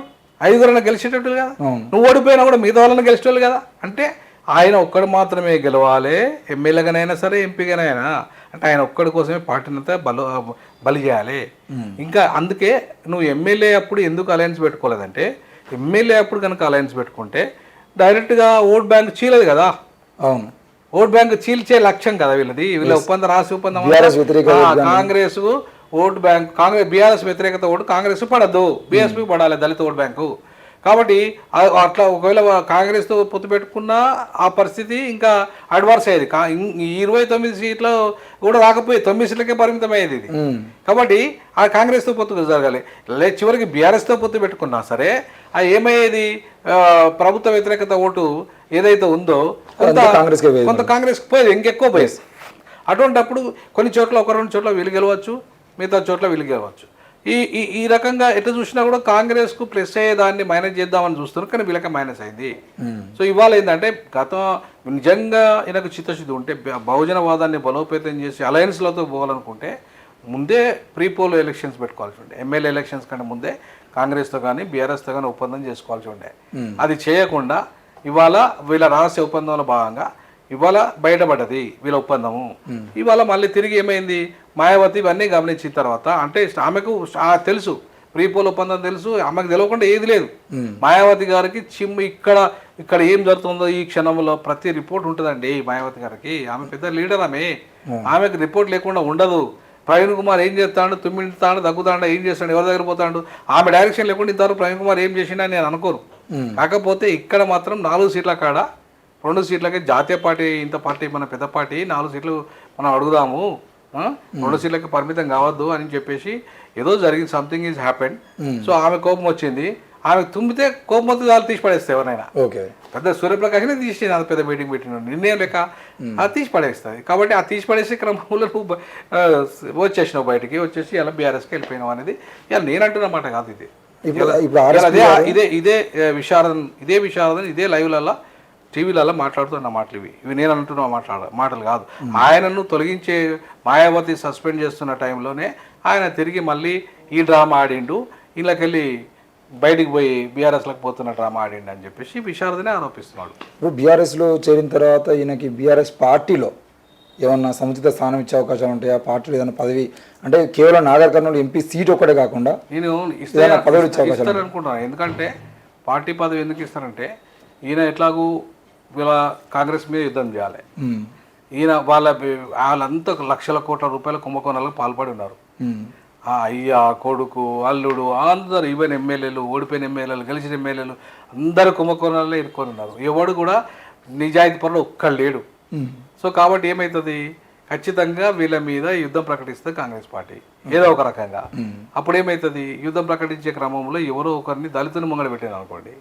5గురన్నా గెలిచేటట్లు కదా, నువ్వు ఓడిపోయినా కూడా మిగతా వాళ్ళని గెలిచేటోళ్ళు కదా. అంటే ఆయన ఒక్కడు మాత్రమే గెలవాలి, ఎమ్మెల్యేగానైనా సరే ఎంపీగానైనా, అంటే ఆయన ఒక్కడి కోసమే పార్టీనంతా బలి చేయాలి. ఇంకా అందుకే నువ్వు ఎమ్మెల్యే అప్పుడు ఎందుకు అలయన్స్ పెట్టుకోలేదంటే, ఎమ్మెల్యే అప్పుడు కనుక అలయన్స్ పెట్టుకుంటే డైరెక్ట్గా ఓట్ బ్యాంక్ చీలదు కదా. అవును, ఓట్ బ్యాంక్ చీల్చే లక్ష్యం కదా వీళ్ళది. వీళ్ళ ఒప్పందం రాసి ఒప్పందం కాంగ్రెస్ ఓట్ బ్యాంక్, బీఆర్ఎస్ వ్యతిరేకత ఓటు కాంగ్రెస్ పడద్దు, బీఎస్పీ పడాలి దళిత ఓట్ బ్యాంకు. కాబట్టి అట్లా ఒకవేళ కాంగ్రెస్తో పొత్తు పెట్టుకున్నా ఆ పరిస్థితి ఇంకా అడ్వాన్స్ అయ్యేది. ఈ 29 సీట్లు కూడా రాకపోయి 9 సీట్లకే పరిమితం అయ్యేది ఇది. కాబట్టి ఆ కాంగ్రెస్తో పొత్తు జరగాలి. చివరికి బీఆర్ఎస్తో పొత్తు పెట్టుకున్నా సరే అది ఏమయ్యేది, ప్రభుత్వ వ్యతిరేకత ఓటు ఏదైతే ఉందో కొంత కాంగ్రెస్కి పోయేది, ఇంకెక్కువ పోయేది. అటువంటిప్పుడు కొన్ని చోట్ల 1-2 చోట్ల వీళ్ళు గెలవచ్చు, మిగతా చోట్ల వీళ్ళు గెలవచ్చు. ఈ రకంగా ఎట్లా చూసినా కూడా కాంగ్రెస్కు ప్లస్ అయ్యేదాన్ని మైనస్ చేద్దామని చూస్తున్నారు, కానీ వీళ్ళకి మైనస్ అయింది. సో ఇవాళ ఏంటంటే గతం నిజంగా ఈయనకు చిత్తశుద్ధి ఉంటే బహుజనవాదాన్ని బలోపేతం చేసి అలయన్స్లతో పోవాలనుకుంటే ముందే ప్రీపోల్ ఎలక్షన్స్ పెట్టుకోవాల్సి ఉండే, ఎమ్మెల్యే ఎలక్షన్స్ కంటే ముందే కాంగ్రెస్తో కానీ బీఆర్ఎస్తో కానీ ఒప్పందం చేసుకోవాల్సి ఉండే. అది చేయకుండా ఇవాళ వీళ్ళ రహస్య ఒప్పందంలో భాగంగా ఇవాళ బయటపడ్డది వీళ్ళ ఒప్పందము. ఇవాళ మళ్ళీ తిరిగి ఏమైంది, మాయావతి ఇవన్నీ గమనించిన తర్వాత, అంటే ఆమెకు తెలుసు ప్రీపోల్ ఒప్పందం తెలుసు, ఆమెకు తెలియకుండా ఏది లేదు. మాయావతి గారికి ఇక్కడ ఏం జరుగుతుందో ఈ క్షణంలో ప్రతి రిపోర్ట్ ఉంటుందండి మాయావతి గారికి. ఆమె పెద్ద లీడర్, ఆమెకు రిపోర్ట్ లేకుండా ఉండదు. ప్రవీణ్ కుమార్ ఏం చేస్తాడు, తుమ్మింటాడు, దగ్గుతాడు, ఏం చేస్తాడు, ఎవరి దగ్గర పోతాడు, ఆమె డైరెక్షన్ లేకుండా ఇంతవరకు ప్రవీణ్ కుమార్ ఏం చేసిండా నేను అనుకోను. కాకపోతే ఇక్కడ మాత్రం 4 సీట్ల కాడ 2 సీట్లకి జాతీయ పార్టీ, ఇంత పార్టీ మన పెద్ద పార్టీ 4 సీట్లు మనం అడుగుదాము, 2 సీట్లకి పరిమితం కావద్దు అని చెప్పేసి ఏదో జరిగింది, సంథింగ్ ఈజ్ హ్యాపెండ్. సో ఆమె కోపం వచ్చింది, ఆమె తుమ్మితే కోపం వస్తే వాళ్ళు తీసి పడేస్తాయి ఎవరైనా. పెద్ద సూర్యప్రకాశ్నే తీసి అంత పెద్ద మీటింగ్ పెట్టిన నిర్ణయం లేక అది తీసి పడేస్తుంది. కాబట్టి ఆ తీసి పడేసే క్రమంలో నువ్వు వచ్చేసినావు బయటికి, వచ్చేసి ఇలా బీఆర్ఎస్కి వెళ్ళిపోయినావు అనేది ఇలా నేను అంటున్నమాట కాదు. ఇది ఇదే విశారదన్ ఇదే లైవ్లలో టీవీలలో మాట్లాడుతున్న మాటలు ఇవి నేను అంటున్న మాటలు కాదు. ఆయనను తొలగించే మాయావతి సస్పెండ్ చేస్తున్న టైంలోనే ఆయన తిరిగి మళ్ళీ ఈ డ్రామా ఆడిండు, ఇళ్ళకెళ్ళి బయటికి పోయి బీఆర్ఎస్లకు పోతున్న డ్రామా ఆడిండు అని చెప్పేసి విశారదనే ఆరోపిస్తున్నాడు. ఇప్పుడు బీఆర్ఎస్లో చేరిన తర్వాత ఈయనకి బీఆర్ఎస్ పార్టీలో ఏమన్నా సముచిత స్థానం ఇచ్చే అవకాశాలు ఉంటాయి? ఆ పార్టీలో ఏదైనా పదవి, అంటే కేవలం నాగర్ కర్నూలు ఎంపీ సీట్ ఒక్కటే కాకుండా నేను పదవులు ఇచ్చే అవకాశాలు అనుకుంటున్నాను. ఎందుకంటే పార్టీ పదవి ఎందుకు ఇస్తారంటే, ఈయన ఎట్లాగూ వీళ్ళ కాంగ్రెస్ మీద యుద్ధం చేయాలి. ఈయన వాళ్ళంతా లక్షల కోట్ల రూపాయల కుంభకోణాలకు పాల్పడి ఉన్నారు. అయ్య, కొడుకు, అల్లుడు అందరు, ఈవెన్ ఎమ్మెల్యేలు, ఓడిపోయిన ఎమ్మెల్యేలు, గెలిచిన ఎమ్మెల్యేలు అందరు కుంభకోణాలే ఇరుక్కొని ఉన్నారు. ఎవడు కూడా నిజాయితీ పరులు ఒక్కడు లేడు. సో కాబట్టి ఏమవుతుంది, ఖచ్చితంగా వీళ్ళ మీద యుద్ధం ప్రకటిస్తుంది కాంగ్రెస్ పార్టీ ఏదో ఒక రకంగా. అప్పుడు ఏమవుతుంది, యుద్ధం ప్రకటించే క్రమంలో ఎవరో ఒకరిని దళితుని ముంగడ పెట్టారు అనుకోండి,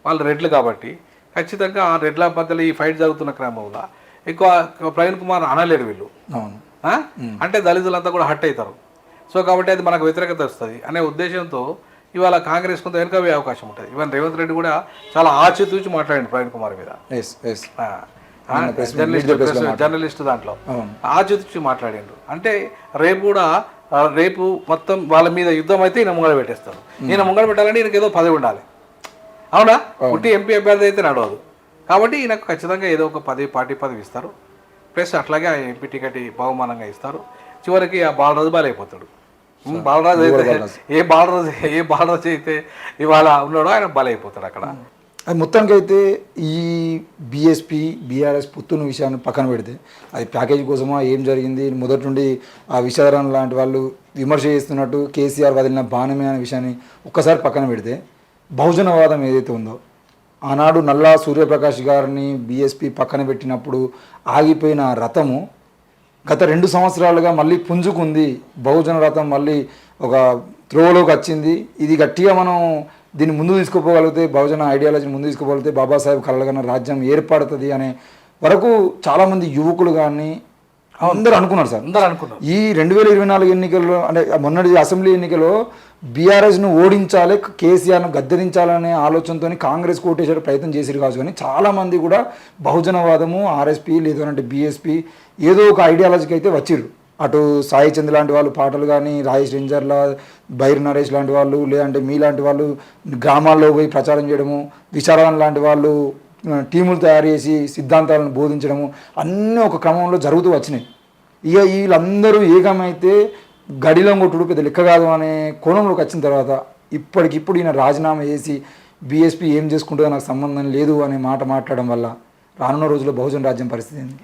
వాళ్ళు రెడ్లు కాబట్టి ఖచ్చితంగా ఆ రెడ్ల మధ్యలో ఈ ఫైట్ జరుగుతున్న క్రమంలో ఎక్కువ ప్రవీణ్ కుమార్ అనలేరు వీళ్ళు, అంటే దళితులంతా కూడా హట్ అవుతారు. సో కాబట్టి అది మనకు వ్యతిరేకత వస్తుంది అనే ఉద్దేశంతో ఇవాళ కాంగ్రెస్ కొంత వెనుకవే అవకాశం ఉంటుంది. ఈవెన్ రేవంత్ రెడ్డి కూడా చాలా ఆచితూచి మాట్లాడండి ప్రవీణ్ కుమార్ మీద, జర్నలిస్ట్ దాంట్లో ఆచితూచి మాట్లాడిండు. అంటే రేపు మొత్తం వాళ్ళ మీద యుద్ధం అయితే ఈయన ముంగడ పెట్టేస్తారు. ఈయన ముంగడ పెట్టాలంటే ఈయనకి ఏదో పదవి ఉండాలి, అవునా? పుట్టి ఎంపీ అభ్యర్థి అయితే నడవదు. కాబట్టి ఈయనకు ఖచ్చితంగా ఏదో ఒక పార్టీ పదవి ఇస్తారు, ప్లస్ అట్లాగే ఆ ఎంపీ టికెట్ బహుమానంగా ఇస్తారు. చివరికి ఆ బాలరాజు బలైపోతాడు. బాలరాజు అయితే ఏ బాలరాజు అయితే ఇవాళ ఉన్నాడో ఆయన బలైపోతాడు అక్కడ. అది మొత్తానికైతే ఈ బీఎస్పీ బీఆర్ఎస్ పుత్తున్న విషయాన్ని పక్కన పెడితే అది ప్యాకేజీ కోసమా ఏం జరిగింది మొదటి నుండి ఆ విషాదరం లాంటి వాళ్ళు విమర్శ చేస్తున్నట్టు కేసీఆర్ వదిలిన బాణమే అనే విషయాన్ని ఒక్కసారి పక్కన పెడితే బహుజనవాదం ఏదైతే ఉందో ఆనాడు నల్లా సూర్యప్రకాష్ గారిని బీఎస్పీ పక్కన పెట్టినప్పుడు ఆగిపోయిన రథము గత 2 సంవత్సరాలుగా మళ్ళీ పుంజుకుంది. బహుజన రథం మళ్ళీ ఒక త్రోవలోకి వచ్చింది. ఇది గట్టిగా మనం దీన్ని ముందు తీసుకుపోగలిగితే బహుజన ఐడియాలజీని ముందు తీసుకుపోగలిగితే బాబాసాహెబ్ కలలుగన్న రాజ్యం ఏర్పడుతుంది అనే వరకు చాలామంది యువకులు కానీ అందరూ అనుకున్నారు సార్. అందరూ అనుకున్నారు. ఈ 2024 ఎన్నికల్లో అంటే మొన్నటి అసెంబ్లీ ఎన్నికలో బీఆర్ఎస్ను ఓడించాలి, కేసీఆర్ను గద్దెదించాలనే ఆలోచనతో కాంగ్రెస్ కోటేశ్వర ప్రయత్నం చేసిరు కావచ్చు. కానీ చాలామంది కూడా బహుజనవాదము ఆర్ఎస్పీ లేదంటే బీఎస్పీ ఏదో ఒక ఐడియాలజీకి అయితే వచ్చిర్రు. అటు సాయి చంద్ లాంటి వాళ్ళు పాటలు కానీ, రాజేష్ రేంజర్ల, బైర్ నరేష్ లాంటి వాళ్ళు, లేదంటే మీలాంటి వాళ్ళు గ్రామాల్లో పోయి ప్రచారం చేయడము, విచారణ లాంటి వాళ్ళు టీములు తయారు చేసి సిద్ధాంతాలను బోధించడము అన్నీ ఒక క్రమంలో జరుగుతూ వచ్చినాయి. ఇక వీళ్ళందరూ ఏకమైతే గడిలో కొట్టుడు పెద్ద లెక్క కాదు అనే కోణంలోకి వచ్చిన తర్వాత ఇప్పటికిప్పుడు ఈయన రాజీనామా చేసి బీఎస్పీ ఏం చేసుకుంటుందో నాకు సంబంధం లేదు అనే మాట మాట్లాడడం వల్ల రానున్న రోజుల్లో బహుజన రాజ్యం పరిస్థితి ఏంది?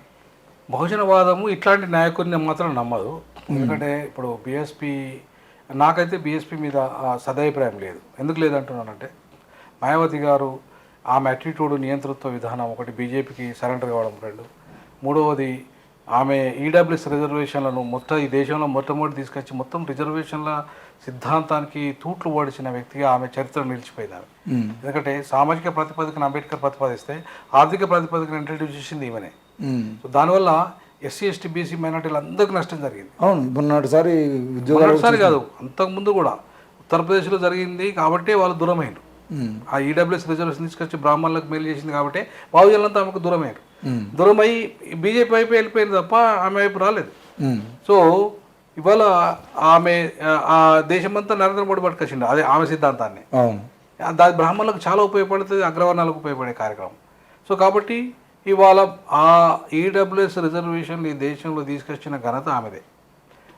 బహుజనవాదము ఇట్లాంటి నాయకుడిని మాత్రం నమ్మదు. ఎందుకంటే ఇప్పుడు బీఎస్పీ నాకైతే బీఎస్పీ మీద సదాభిప్రాయం లేదు. ఎందుకు లేదంటున్నానంటే మాయావతి గారు ఆమె అటిట్యూడ్ నియంతృత్వ విధానం ఒకటి, బీజేపీకి సరెండర్ కావడం 2, మూడవది ఆమె ఈడబ్ల్యూఎస్ రిజర్వేషన్లను ఈ దేశంలో మొట్టమొదటి తీసుకొచ్చి మొత్తం రిజర్వేషన్ల సిద్ధాంతానికి తూట్లు ఓడిచిన వ్యక్తిగా ఆమె చరిత్ర నిలిచిపోయింది. ఎందుకంటే సామాజిక ప్రాతిపదికను అంబేద్కర్ ప్రతిపాదిస్తే ఆర్థిక ప్రాతిపదికను ఇంట్రడ్యూస్ చేసింది ఈమెనే. సో దానివల్ల ఎస్సీ ఎస్టీ బీసీ మైనార్టీలు అందరికీ నష్టం జరిగింది. అవును, మొన్నటిసారి ఉద్యోగాలు కాదు, అంతకుముందు కూడా ఉత్తరప్రదేశ్లో జరిగింది కాబట్టి వాళ్ళు దూరమైనరు. ఆ ఈడబ్ల్యూఎస్ రిజర్వేషన్ తీసుకొచ్చి బ్రాహ్మణులకు మేలు చేసింది కాబట్టి బహుజనులంతా ఆమెకు దూరమయ్యారు. దూరమై బీజేపీ వైపు వెళ్ళిపోయింది తప్ప ఆమె వైపు రాలేదు. సో ఇవాళ ఆమె ఆ దేశమంతా నరేంద్ర మోడీ పట్టుకొచ్చిండు అదే ఆమె సిద్ధాంతాన్ని. దాని బ్రాహ్మణులకు చాలా ఉపయోగపడుతుంది, అగ్రవర్ణాలకు ఉపయోగపడే కార్యక్రమం. సో కాబట్టి ఇవాళ ఆ ఈడబ్ల్యూఎస్ రిజర్వేషన్ ఈ దేశంలో తీసుకొచ్చిన ఘనత ఆమెదే.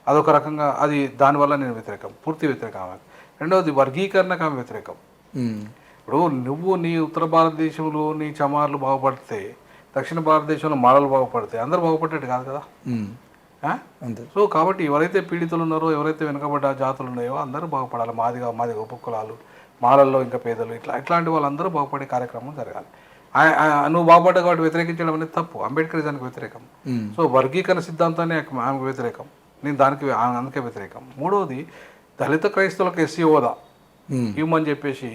అదొక రకంగా అది దానివల్ల నేను వ్యతిరేకం, పూర్తి వ్యతిరేకం ఆమె. రెండవది వర్గీకరణకు ఆమె వ్యతిరేకం. ఇప్పుడు నువ్వు నీ ఉత్తర భారతదేశంలో నీ చమార్లు బాగుపడితే, దక్షిణ భారతదేశంలో మాడలు బాగుపడితే అందరూ బాగుపడేట్టు కాదు కదా. సో కాబట్టి ఎవరైతే పీడితులు ఉన్నారో, ఎవరైతే వెనుకబడ్డ జాతులు ఉన్నాయో అందరూ బాగుపడాలి. మాది ఉపకులాలు, మాలల్లో ఇంకా పేదలు, ఇట్లాంటి వాళ్ళందరూ బాగుపడే కార్యక్రమం జరగాలి. నువ్వు బాగుపడ్డా కాబట్టి వ్యతిరేకించడం అనేది తప్పు. అంబేద్కరిజానికి వ్యతిరేకం. సో వర్గీకరణ సిద్ధాంతాన్ని ఆమెకు వ్యతిరేకం, నేను దానికి అందుకే వ్యతిరేకం. మూడవది దళిత క్రైస్తవులకు ఎస్సీ హోదా ఇవ్వమని చెప్పేసి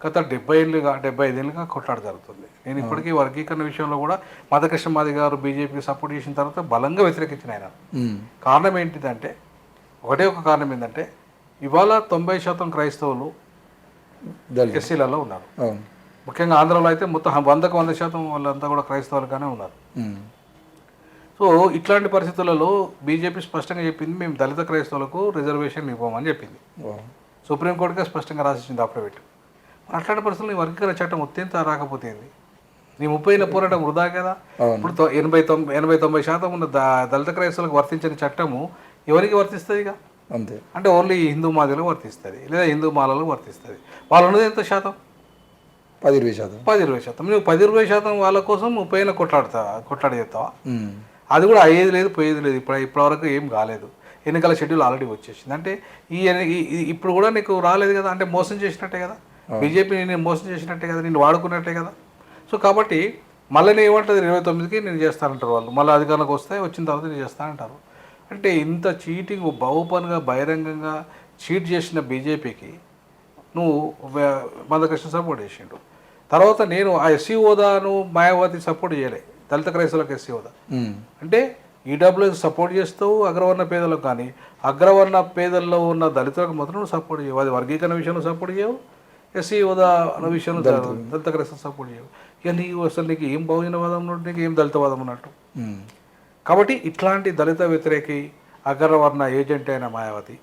గత 75 ఏళ్ళుగా కొట్లాట జరుగుతుంది. నేను ఇప్పటికీ వర్గీకరణ విషయంలో కూడా మధుకృష్ణ మాది గారు బీజేపీకి సపోర్ట్ చేసిన తర్వాత బలంగా వ్యతిరేకించిన ఆయన. కారణం ఏంటిదంటే ఒకటే ఒక కారణం ఏంటంటే ఇవాళ 90% క్రైస్తవులు ఎస్సీలలో ఉన్నారు. ముఖ్యంగా ఆంధ్రలో అయితే మొత్తం 100కు 100% వాళ్ళంతా కూడా క్రైస్తవులుగానే ఉన్నారు. సో ఇట్లాంటి పరిస్థితులలో బీజేపీ స్పష్టంగా చెప్పింది, మేము దళిత క్రైస్తవులకు రిజర్వేషన్ ఇవ్వమని చెప్పింది. సుప్రీంకోర్టుగా స్పష్టంగా రాసిచ్చింది అప్రవేట్. అట్లాంటి పరిస్థితుల్లో వర్గీకరణ చట్టం అత్యంత రాకపోతే నీ 30 ఏళ్ళ పోరాటం వృధా కదా. ఇప్పుడు 80-90% ఉన్న దళిత క్రైస్తవులకు వర్తించిన చట్టము ఎవరికి వర్తిస్తుంది ఇక? అంతే. అంటే ఓన్లీ హిందూ మాదిలకు వర్తిస్తుంది, లేదా హిందూ మాలకు వర్తిస్తుంది. వాళ్ళు ఉన్నది ఎంత శాతం? 10-20%. నువ్వు 10-20% వాళ్ళ కోసం 30 ఏళ్ళ కొట్లాడ చేస్తావా? అది కూడా అయ్యేది లేదు, పోయేది లేదు. ఇప్పటివరకు ఏం కాలేదు. ఎన్నికల షెడ్యూల్ ఆల్రెడీ వచ్చేసింది. అంటే ఇప్పుడు కూడా నీకు రాలేదు కదా, అంటే మోసం చేసినట్టే కదా. బీజేపీ నేను మోసం చేసినట్టే కదా, నేను వాడుకున్నట్టే కదా. సో కాబట్టి మళ్ళీ నేను ఏమంటుంది 29కి నేను చేస్తానంటారు వాళ్ళు. మళ్ళీ అధికారంలోకి వస్తే వచ్చిన తర్వాత నేను చేస్తానంటారు. అంటే ఇంత చీటింగ్ ఓపెన్గా బహిరంగంగా చీట్ చేసిన బీజేపీకి నువ్వు మధుకృష్ణ సపోర్ట్ చేసిండు. తర్వాత నేను ఆ ఎస్సీ హోదాను మాయావతి సపోర్ట్ చేయలే, దళిత క్రైస్తవులకు ఎస్సీ హోదా అంటే ఈడబ్ల్యూఎస్ సపోర్ట్ చేస్తావు అగ్రవర్ణ పేదలకు, కానీ అగ్రవర్ణ పేదల్లో ఉన్న దళితులకు మాత్రం నువ్వు సపోర్ట్ చేయవు. అది వర్గీకరణ విషయంలో సపోర్ట్ చేయవు, ఎస్సీ హోదా విషయంలో దళిత క్రైస్తవ సపోర్ట్ చేయవు. ఇక నీకు అసలు నీకు ఏం బహుజనవాదం ఉన్నట్టు, నీకు ఏం దళితవాదం ఉన్నట్టు. కాబట్టి ఇట్లాంటి దళిత వ్యతిరేకి అగ్రవర్ణ ఏజెంట్ అయిన మాయావతి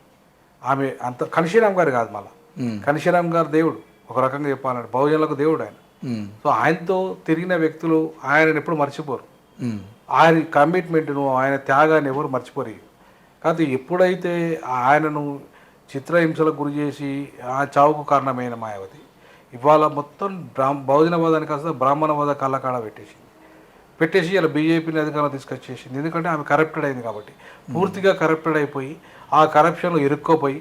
ఆమె అంత కన్షీరామ్ గారు కాదు, మళ్ళీ కన్షీరామ్ గారు దేవుడు, ఒక రకంగా చెప్పాలంటే బహుజనులకు దేవుడు ఆయన. సో ఆయనతో తిరిగిన వ్యక్తులు ఆయనను ఎప్పుడు మర్చిపోరు. ఆయన కమిట్మెంట్ను, ఆయన త్యాగాన్ని ఎవరు మర్చిపోరు. కాదు ఎప్పుడైతే ఆయనను చిత్రహింసలకు గురి చేసి ఆ చావుకు కారణమైన మాయావతి ఇవాళ మొత్తం బహుజనవాదానికి కాస్త బ్రాహ్మణవాద కళ్ళకాడ పెట్టేసి ఇలా బీజేపీని అధికారంలో తీసుకొచ్చేసింది. ఎందుకంటే ఆమె కరప్టెడ్ అయింది కాబట్టి, పూర్తిగా కరప్టెడ్ అయిపోయి ఆ కరప్షన్లో ఇరుక్కోపోయి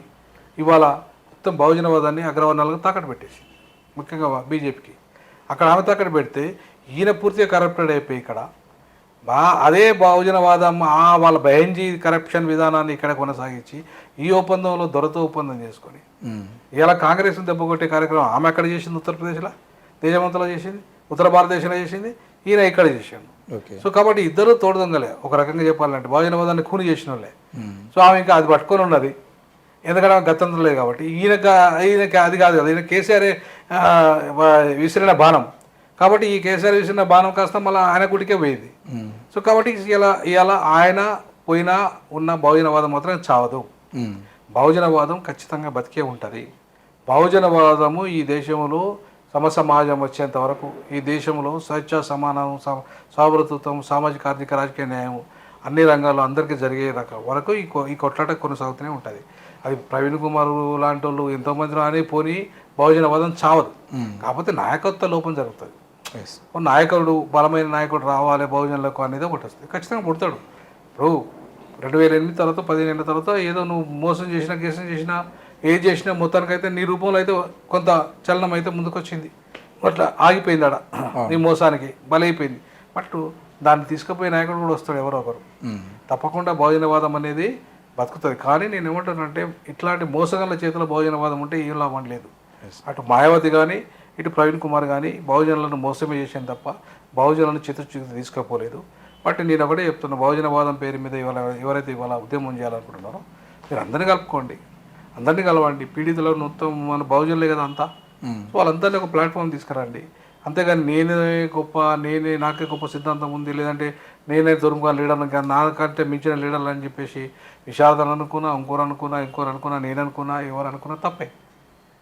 ఇవాళ మొత్తం బహుజనవాదాన్ని అగ్రవర్ణాలకు తాకట్టు పెట్టేసి, ముఖ్యంగా బీజేపీకి. అక్కడ ఆమె తాకట్టు పెడితే ఈయన పూర్తిగా కరప్టెడ్ అయిపోయి ఇక్కడ అదే బహుజనవాదం వాళ్ళ బెహెంజీ కరప్షన్ విధానాన్ని ఇక్కడ కొనసాగించి ఈ ఒప్పందంలో దొరతో ఒప్పందం చేసుకొని ఇలా కాంగ్రెస్ని దెబ్బకొట్టే కార్యక్రమం ఆమె అక్కడ చేసింది, ఉత్తరప్రదేశ్లో దేశమంతలో చేసింది, ఉత్తర భారతదేశంలో చేసింది, ఈయన ఇక్కడ చేసాడు. సో కాబట్టి ఇద్దరు తోడుదొంగలే ఒక రకంగా చెప్పాలంటే, బహుజనవాదాన్ని కూని చేసిన వాళ్ళే. సో ఆమె ఇంకా అది పట్టుకొని ఉన్నది, ఎందుకంటే ఆమె గతంలో లేదు కాబట్టి. ఈయనకి అది కాదు కదా, ఈయన కేసీఆర్ విసిరిన బాణం కాబట్టి, ఈ కేసీఆర్ విసిరిన బాణం కాస్త మళ్ళీ ఆయన గుడికే పోయింది. సో కాబట్టి ఇలా ఆయన పోయినా ఉన్న బహుజనవాదం మాత్రం చావదు. బహుజనవాదం ఖచ్చితంగా బతికే ఉంటుంది. బహుజనవాదము ఈ దేశంలో సమసమాజం వచ్చేంత వరకు, ఈ దేశంలో స్వేచ్ఛ, సమానం, సౌభ్రతత్వం, సామాజిక, ఆర్థిక, రాజకీయ న్యాయం అన్ని రంగాల్లో అందరికీ జరిగే వరకు ఈ కొట్లాట కొనసాగుతూనే ఉంటుంది. అది ప్రవీణ్ కుమార్ లాంటి వాళ్ళు ఎంతోమంది అని పోని బహుజనవాదం చావదు. కాకపోతే నాయకత్వ లోపం జరుగుతుంది. నాయకుడు, బలమైన నాయకుడు రావాలి బహుజనులకు అనేది ఒకటి వస్తుంది, ఖచ్చితంగా పుడతాడు. ఇప్పుడు 2008 తర్వాత 15 ఏళ్ళ తర్వాత ఏదో నువ్వు మోసం చేసినా, కేసం చేసినా, ఏది చేసినా మొత్తానికైతే నీ రూపంలో అయితే కొంత చలనం అయితే ముందుకు వచ్చింది. అట్లా ఆగిపోయింది ఆడ నీ మోసానికి బలైపోయింది. బట్ దాన్ని తీసుకుపోయే నాయకుడు కూడా వస్తాడు ఎవరో ఒకరు. తప్పకుండా బహుజనవాదం అనేది బతుకుతుంది. కానీ నేను ఏమంటానంటే, ఇట్లాంటి మోసగాళ్ళ చేతిలో బహుజనవాదం ఉంటే ఏం లాభం లేదు. అటు మాయావతి కానీ ఇటు ప్రవీణ్ కుమార్ కానీ బహుజనులను మోసమే చేశాను తప్ప బహుజనులను చిత్తశుద్ధి తీసుకోపోలేదు. బట్ నేను ఒకటే చెప్తున్నా, బహుజనవాదం పేరు మీద ఎవరైతే ఇవాళ ఉద్యమం చేయాలనుకుంటున్నారో మీరు అందరినీ కలుపుకోండి, అందరినీ కలవండి. పీడితులు మొత్తం మన బహుజనులే కదా అంతా. సో వాళ్ళందరినీ ఒక ప్లాట్ఫామ్ తీసుకురండి. అంతేగాని నాకే గొప్ప సిద్ధాంతం ఉంది, లేదంటే నేనే దుర్ముఖ లీడర్ని కానీ నాకంటే మించిన లీడర్లు అని చెప్పేసి విషాదం అనుకున్నా, ఇంకోరు అనుకున్నా, నేను అనుకున్నా, ఎవరు అనుకున్నా తప్పే.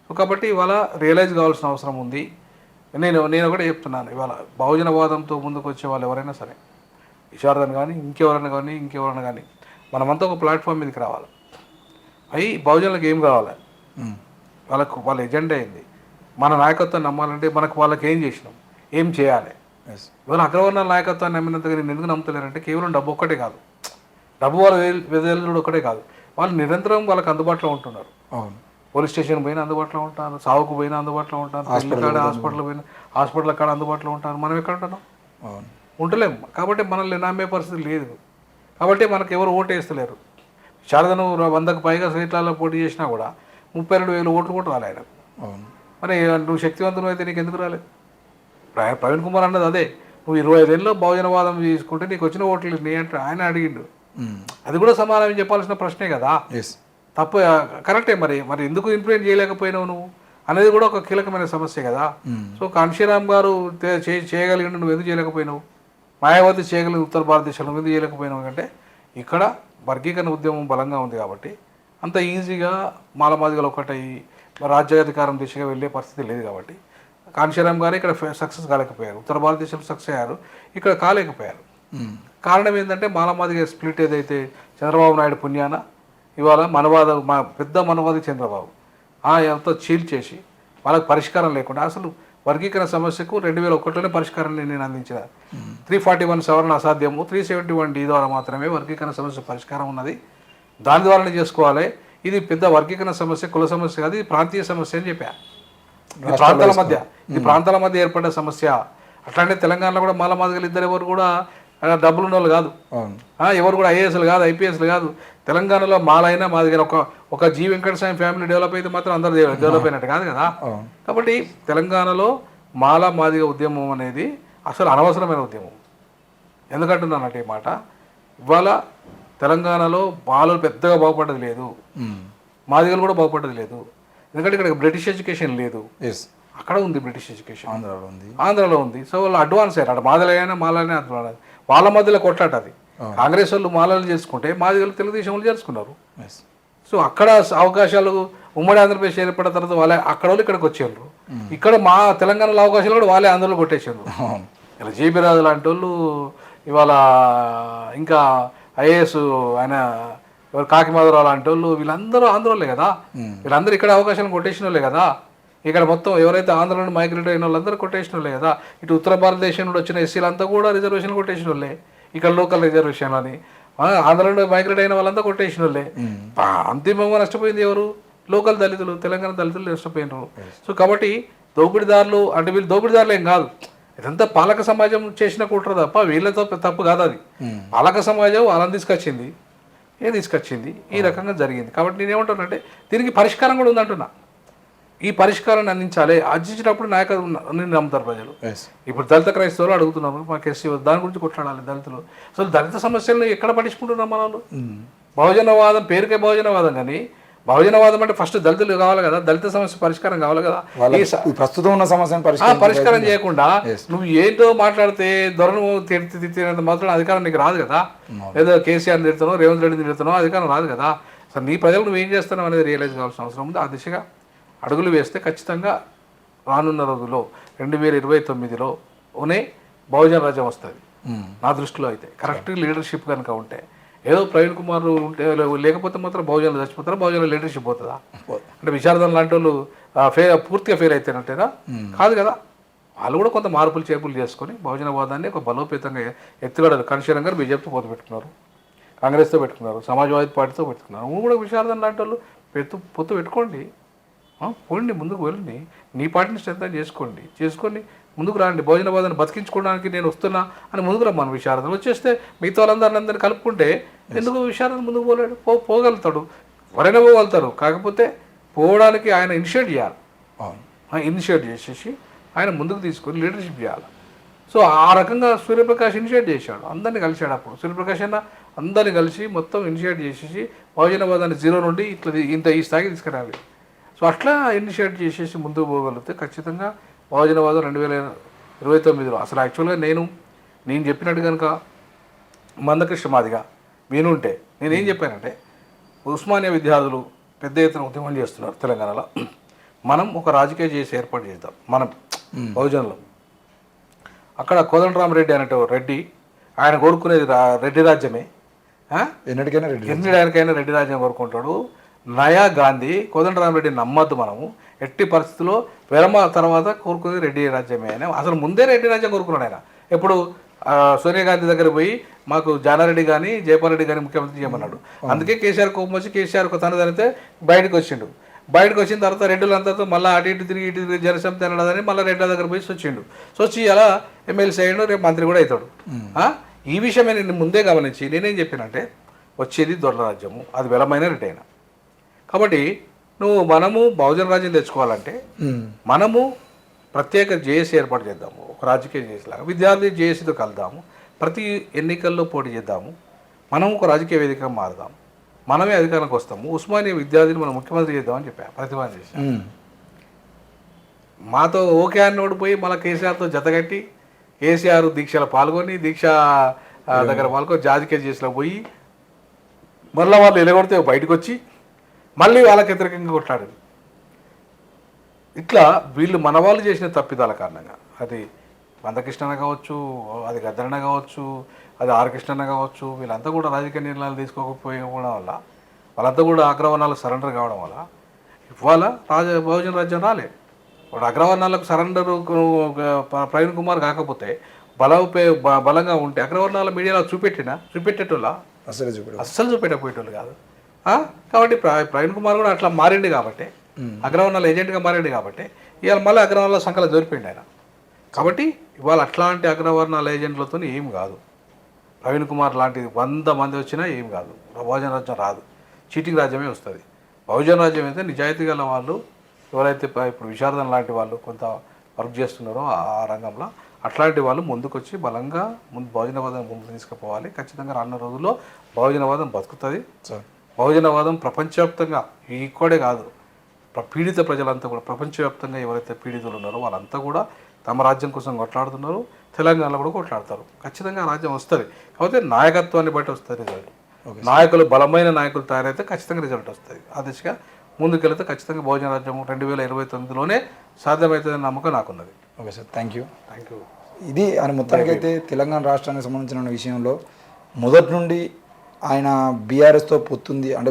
సో కాబట్టి ఇవాళ రియలైజ్ కావాల్సిన అవసరం ఉంది. నేను ఒకటే చెప్తున్నాను, ఇవాళ బహుజనవాదంతో ముందుకు వచ్చే వాళ్ళు ఎవరైనా సరే, విశారదన్ కానీ ఇంకెవరైనా కానీ మనమంతా ఒక ప్లాట్ఫామ్ మీదకి రావాలి. అవి బహుజనులకు ఏం కావాలి, వాళ్ళ ఎజెండా ఏంది, మన నాయకత్వం నమ్మాలంటే వాళ్ళకి ఏం చేసినాం, ఏం చేయాలి. ఇవాళ అగ్రవర్ణాల నాయకత్వాన్ని నమ్మినంతగా నేను ఎందుకు నమ్ముతలేరంటే, కేవలం డబ్బు ఒక్కటే కాదు, డబ్బు వాళ్ళ వెదలుడు ఒక్కటే కాదు, వాళ్ళు నిరంతరం వాళ్ళకి అందుబాటులో ఉంటున్నారు. పోలీస్ స్టేషన్ పోయినా అందుబాటులో ఉంటారు, సావుకు పోయినా అందుబాటులో ఉంటారు, హాస్పిటల్ కాడ అందుబాటులో ఉంటారు. మనం ఎక్కడ ఉంటున్నాం, ఉండలేము. కాబట్టి మనల్ని నమ్మే పరిస్థితి లేదు. కాబట్టి మనకు ఎవరు ఓటు వేస్తలేరు. శారదను 100కు పైగా సీట్లలో పోటీ చేసినా కూడా 32,000 ఓట్లు కూడా రాలే ఆయనకు. మరి నువ్వు శక్తివంతులు అయితే నీకు ఎందుకు రాలేదు? ప్రవీణ్ కుమార్ అన్నది అదే, నువ్వు 25 ఏళ్ళలో బహుజనవాదం తీసుకుంటే నీకు వచ్చిన ఓట్లు నీ అంటే ఆయన అడిగిండు. అది కూడా సమాధానం చెప్పాల్సిన ప్రశ్నే కదా. తప్పు కరెక్టే. మరి ఎందుకు ఇంప్లిమెంట్ చేయలేకపోయినావు నువ్వు అనేది కూడా ఒక కీలకమైన సమస్య కదా. సో కాంశీరామ్ గారు చేయగలిగిన నువ్వు ఎందుకు చేయలేకపోయినావు? మాయావతి చేయగలిగిన ఉత్తర భారతదేశంలో ఎందుకు చేయలేకపోయినావు? అంటే ఇక్కడ వర్గీకరణ ఉద్యమం బలంగా ఉంది కాబట్టి అంత ఈజీగా మాలమాదిగలు ఒకటై రాజ్యాధికారం దిశగా వెళ్ళే పరిస్థితి లేదు. కాబట్టి కాంశీరామ్ గారు ఇక్కడ సక్సెస్ కాలేకపోయారు, ఉత్తర భారతదేశంలో సక్సెస్ అయ్యారు, ఇక్కడ కాలేకపోయారు. కారణం ఏంటంటే మాలమాదిగ స్ప్లిట్ ఏదైతే చంద్రబాబు నాయుడు పుణ్యాన ఇవాళ పెద్ద మనవాది చంద్రబాబు ఎంతో చీల్చేసి వాళ్ళకి పరిష్కారం లేకుండా, అసలు వర్గీకరణ సమస్యకు 2001లోనే పరిష్కారాన్ని నేను అందించిన. 341 సవరణ అసాధ్యము, 371D ద్వారా మాత్రమే వర్గీకరణ సమస్య పరిష్కారం ఉన్నది, దాని ద్వారానే చేసుకోవాలి. ఇది పెద్ద వర్గీకరణ సమస్య కుల సమస్య కాదు, ఇది ప్రాంతీయ సమస్య అని చెప్పా. ఇది ప్రాంతాల మధ్య ఏర్పడ్డ సమస్య. అట్లాంటి తెలంగాణలో కూడా మాలమాదిగలు ఇద్దరు ఎవరు కూడా డబ్బులు ఉన్న వాళ్ళు కాదు, ఎవరు కూడా ఐఏఎస్లు కాదు, ఐపీఎస్లు కాదు. తెలంగాణలో మాలైనా మాదిగ ఒక జీ వెంకటస్వామి ఫ్యామిలీ డెవలప్ అయితే మాత్రం అందరూ డెవలప్ అయినట్టు కాదు కదా. కాబట్టి తెలంగాణలో మాదిగ ఉద్యమం అనేది అసలు అనవసరమైన ఉద్యమం. ఎందుకంటున్నానంటే ఈ మాట, ఇవాళ తెలంగాణలో మాలలు పెద్దగా బాగుపడ్డది లేదు, మాదిగలు కూడా బాగుపడ్డది లేదు. ఎందుకంటే ఇక్కడ బ్రిటిష్ ఎడ్యుకేషన్ లేదు, అక్కడ ఉంది బ్రిటిష్ ఎడ్యుకేషన్, ఆంధ్రాలో ఉంది. సో వాళ్ళు అడ్వాన్స్ అయ్యారు. మాలైనా వాళ్ళ మధ్యలో కొట్లాట అది. కాంగ్రెస్ వాళ్ళు మాలలు చేసుకుంటే మాదిగలు తెలుగుదేశం వాళ్ళు చేసుకున్నారు. సో అక్కడ అవకాశాలు ఉమ్మడి ఆంధ్రప్రదేశ్ ఏర్పడిన తర్వాత వాళ్ళే అక్కడ వాళ్ళు ఇక్కడికి వచ్చేవాళ్ళు, ఇక్కడ మా తెలంగాణలో అవకాశాలు కూడా వాళ్ళే ఆంధ్రలో కొట్టేసారు. ఇలా జేబీ రాజు లాంటి వాళ్ళు ఇవాళ, ఇంకా ఐఏఎస్ ఆయన కాకిమాధవరావు లాంటి వాళ్ళు, వీళ్ళందరూ ఆంధ్రలే కదా. వీళ్ళందరూ ఇక్కడ అవకాశాలను కొట్టేసిన వాళ్ళే కదా. ఇక్కడ మొత్తం ఎవరైతే ఆంధ్ర నుండి మైగ్రేట్ అయిన వాళ్ళందరూ కొట్టేసిన వాళ్ళే కదా. ఇటు ఉత్తర భారతదేశం నుండి వచ్చిన ఎస్సీలంతా కూడా రిజర్వేషన్ కొట్టేసిన వాళ్ళే, ఇక్కడ లోకల్ రిజర్వేషన్ అని. ఆంధ్ర నుండి మైగ్రేట్ అయిన వాళ్ళంతా కొట్టేసిన వాళ్ళే. అంతిమంగా నష్టపోయింది ఎవరు? లోకల్ దళితులు, తెలంగాణ దళితులు నష్టపోయినారు. సో కాబట్టి దోపిడీదారులు అంటే వీళ్ళు దోపిడీదారులు ఏం కాదు, ఇదంతా పాలక సమాజం చేసిన కుట్ర తప్ప వీళ్ళతో తప్పు కాదు. అది పాలక సమాజం వాళ్ళని తీసుకొచ్చింది, తీసుకొచ్చింది, ఈ రకంగా జరిగింది. కాబట్టి నేనేమంటానంటే దీనికి పరిష్కారం కూడా ఉందంటున్నా. ఈ పరిష్కారాన్ని అందించాలి. అందించినప్పుడు నాయకులు నమ్ముతారు ప్రజలు. ఇప్పుడు దళిత క్రైస్తవులు అడుగుతున్నారు మాకు ఎస్సీ దాని గురించి కొట్లాడాలి దళితులు. అసలు దళిత సమస్యలను ఎక్కడ పట్టించుకుంటున్నాం మన వాళ్ళు? బహుజనవాదం పేరుకే బహుజనవాదం, కానీ బహుజనవాదం అంటే ఫస్ట్ దళితులు కావాలి కదా, దళిత సమస్య పరిష్కారం కావాలి కదా. ప్రస్తుతం ఉన్న సమస్యను పరిష్కారం చేయకుండా నువ్వు ఏంటో మాట్లాడితే దొరను తిట్టినంత మాత్రం అధికారం నీకు రాదు కదా. ఏదో కేసీఆర్ తిడుతున్నావు, రేవంత్ రెడ్డిని తిడుతున్నావు, అధికారం రాదు కదా. అసలు నీ ప్రజలు నువ్వు ఏం చేస్తున్నావు అనేది రియలైజ్ కావాల్సిన అవసరం ఉంది. ఆ దిశగా అడుగులు వేస్తే ఖచ్చితంగా రానున్న రోజుల్లో 2029లోనే బహుజన రాజ్యం వస్తుంది నా దృష్టిలో. అయితే కరెక్ట్ లీడర్షిప్ కనుక ఉంటే, ఏదో ప్రవీణ్ కుమార్ ఉంటే లేకపోతే మాత్రం బహుజనులు చచ్చిపోతారా, బహుజనుల లీడర్షిప్ పోతుందా? అంటే విశారదం లాంటి వాళ్ళు పూర్తిగా ఫెయిల్ అయితేనంటేనా? కాదు కదా. వాళ్ళు కూడా కొంత మార్పులు చేర్పులు చేసుకొని బహుజనవాదాన్ని ఒక బలోపేతంగా ఎత్తుగడలు. కన్షీరం గారు బీజేపీతో పొత్తు పెట్టుకున్నారు, కాంగ్రెస్తో పెట్టుకున్నారు, సమాజ్వాదీ పార్టీతో పెట్టుకున్నారు. నువ్వు కూడా విశారదం లాంటి వాళ్ళు పొత్తు పెట్టుకోండి, పోండి, ముందుకు వెళ్ళండి, నీ పార్టీని స్ట్రెంథన్ చేసుకొని ముందుకు రండి. బహుజనవాదాన్ని బతికించుకోవడానికి నేను వస్తున్నా అని ముందుకు రమ్మను. విశారదం వచ్చేస్తే మిగతా వాళ్ళందరినీ కలుపుకుంటే ఎందుకు విశారదం ముందుకు పోగలుగుతాడు, ఎవరైనా పోగలుగుతారు. కాకపోతే పోవడానికి ఆయన ఇనిషియేట్ చేయాలి. ఇనిషియేట్ చేసేసి ఆయన ముందుకు తీసుకొని లీడర్షిప్ చేయాలి. సో ఆ రకంగా సూర్యప్రకాష్ ఇనిషియేట్ చేశాడు, అందరినీ కలిశాడు. అప్పుడు సూర్యప్రకాష్ అన్న అందరినీ కలిసి మొత్తం ఇనిషియేట్ చేసేసి బహుజనవాదాన్ని 0 నుండి ఇంత ఈ స్థాయికి తీసుకురావాలి. సో అట్లా ఇనిషియేట్ చేసేసి ముందుకు పోగలిగితే ఖచ్చితంగా బహుజనవాదం 2029లో అసలు యాక్చువల్గా నేను చెప్పినట్టు కనుక మందకృష్ణ మాదిగా వినుంటే నేనేం చెప్పానంటే, ఉస్మానియా విద్యార్థులు పెద్ద ఎత్తున ఉద్యమం చేస్తున్నారు తెలంగాణలో, మనం ఒక రాజకీయ చేసి ఏర్పాటు చేద్దాం మనం బహుజనులు. అక్కడ కోదండరామరెడ్డి అనేట రెడ్డి, ఆయన కోరుకునేది రెడ్డి రాజ్యమే. ఎన్నికైనా రెడ్డి రాజ్యం కోరుకుంటాడు. నయా గాంధీ కోదండరామరెడ్డి నమ్మద్దు మనము ఎట్టి పరిస్థితుల్లో. విరమ తర్వాత కోరుకునేది రెడ్డి రాజ్యమే అని అసలు ముందే రెడ్డి రాజ్యం కోరుకున్నాడు ఆయన. ఎప్పుడు సోనియా గాంధీ దగ్గర పోయి మాకు జానారెడ్డి కానీ జయపాల్ రెడ్డి కానీ ముఖ్యమంత్రి చేయమన్నాడు. అందుకే కేసీఆర్ కోపం వచ్చి కేసీఆర్ తనదనితే బయటకు వచ్చిన తర్వాత రెడ్డులంతా మళ్ళీ అటు ఇటు తిరిగి జనసమితి అనడాదని మళ్ళీ రెడ్డి దగ్గర పోయి వచ్చిండు. వచ్చి అలా ఎమ్మెల్సీ అయ్యాడు, రేపు మంత్రి కూడా అవుతాడు. ఈ విషయమే నేను ముందే గమనించి నేనేం చెప్పానంటే, వచ్చేది దొరల రాజ్యము, అది బలమైన రెడ్డి అయినా. కాబట్టి మనము బహుజన రాజ్యం తెచ్చుకోవాలంటే మనము ప్రత్యేక జేఏసీ ఏర్పాటు చేద్దాము, ఒక రాజకీయ జేఏసీ లాగా. విద్యార్థి జేఏసీతో కలుద్దాము, ప్రతి ఎన్నికల్లో పోటీ చేద్దాము, మనం ఒక రాజకీయ వేదికగా మారుదాం, మనమే అధికారంలోకి వస్తాము, ఉస్మానియా విద్యార్థిని మనం ముఖ్యమంత్రి చేద్దామని చెప్పాను, ప్రతిపాదన చేశాను. మాతో ఓకే అని ఓడిపోయి మళ్ళీ కేసీఆర్తో జతగట్టి కేసీఆర్ దీక్షలో పాల్గొని దీక్ష దగ్గర పాల్గొని రాజకీయ జేఏసీలో పోయి మళ్ళీ వాళ్ళు ఎలగొడితే బయటకు వచ్చి మళ్ళీ వాళ్ళకి వ్యతిరేకంగా కొట్లాడారు. ఇట్లా వీళ్ళు మన వాళ్ళు చేసిన తప్పిదాల కారణంగా, అది మందకృష్ణ కావచ్చు, అది గద్దరన్న కావచ్చు, అది ఆర్ కృష్ణ కావచ్చు, వీళ్ళంతా కూడా రాజకీయ నిర్ణయాలు తీసుకోకపోవడం వల్ల, వాళ్ళంతా కూడా అగ్రవర్ణాలకు సరెండర్ కావడం వల్ల ఇవాళ బహుజన రాజ్యం రాలే. వాడు అగ్రవర్ణాలకు సరెండర్ ప్రవీణ్ కుమార్ కాకపోతే బలంగా ఉంటే అగ్రవర్ణాల మీడియాలో చూపెట్టేటోళ్ళ అస్సలు చూపెట్టకపోయేటోళ్ళు కాదు. కాబట్టి ప్రవీణ్ కుమార్ కూడా అట్లా మారిండు కాబట్టి, అగ్రవర్ణాల ఏజెంట్గా మారిండు కాబట్టి ఇవాళ మళ్ళీ అగ్రవర్ణాల సంఖ్యలో దొరికిపోయింది ఆయన. కాబట్టి ఇవాళ అట్లాంటి అగ్రవర్ణాల ఏజెంట్లతో ఏం కాదు. ప్రవీణ్ కుమార్ లాంటి 100 మంది వచ్చినా ఏం కాదు, బహుజన రాజ్యం రాదు, చీటింగ్ రాజ్యమే వస్తుంది. బహుజన రాజ్యం అయితే నిజాయితీ గల వాళ్ళు ఎవరైతే ఇప్పుడు విశారదం లాంటి వాళ్ళు కొంత వర్క్ చేస్తున్నారో ఆ రంగంలో, అట్లాంటి వాళ్ళు ముందుకొచ్చి బలంగా బహుజనవాదం ముందుకు తీసుకుపోవాలి. ఖచ్చితంగా రానున్న రోజుల్లో బహుజనవాదం బతుకుతుంది. బహుజనవాదం ప్రపంచవ్యాప్తంగా ఇక్కడే కాదు, పీడిత ప్రజలంతా కూడా ప్రపంచవ్యాప్తంగా ఎవరైతే పీడితులు ఉన్నారో వాళ్ళంతా కూడా తమ రాజ్యం కోసం కొట్లాడుతున్నారు. తెలంగాణలో కూడా కొట్లాడతారు. ఖచ్చితంగా రాజ్యం వస్తుంది. కాకపోతే నాయకత్వాన్ని బట్టి వస్తుంది రిజల్ట్. నాయకులు బలమైన నాయకులు తయారైతే ఖచ్చితంగా రిజల్ట్ వస్తుంది. ఆ దిశగా ముందుకెళ్తే ఖచ్చితంగా బహుజన రాజ్యం 2029లోనే సాధ్యమవుతుందని నమ్మకం నాకున్నది. Okay sir, thank you. ఇది ఆయన మొత్తానికైతే తెలంగాణ రాష్ట్రానికి సంబంధించిన విషయంలో మొదటి నుండి ఆయన బీఆర్ఎస్తో పొత్తుంది, అంటే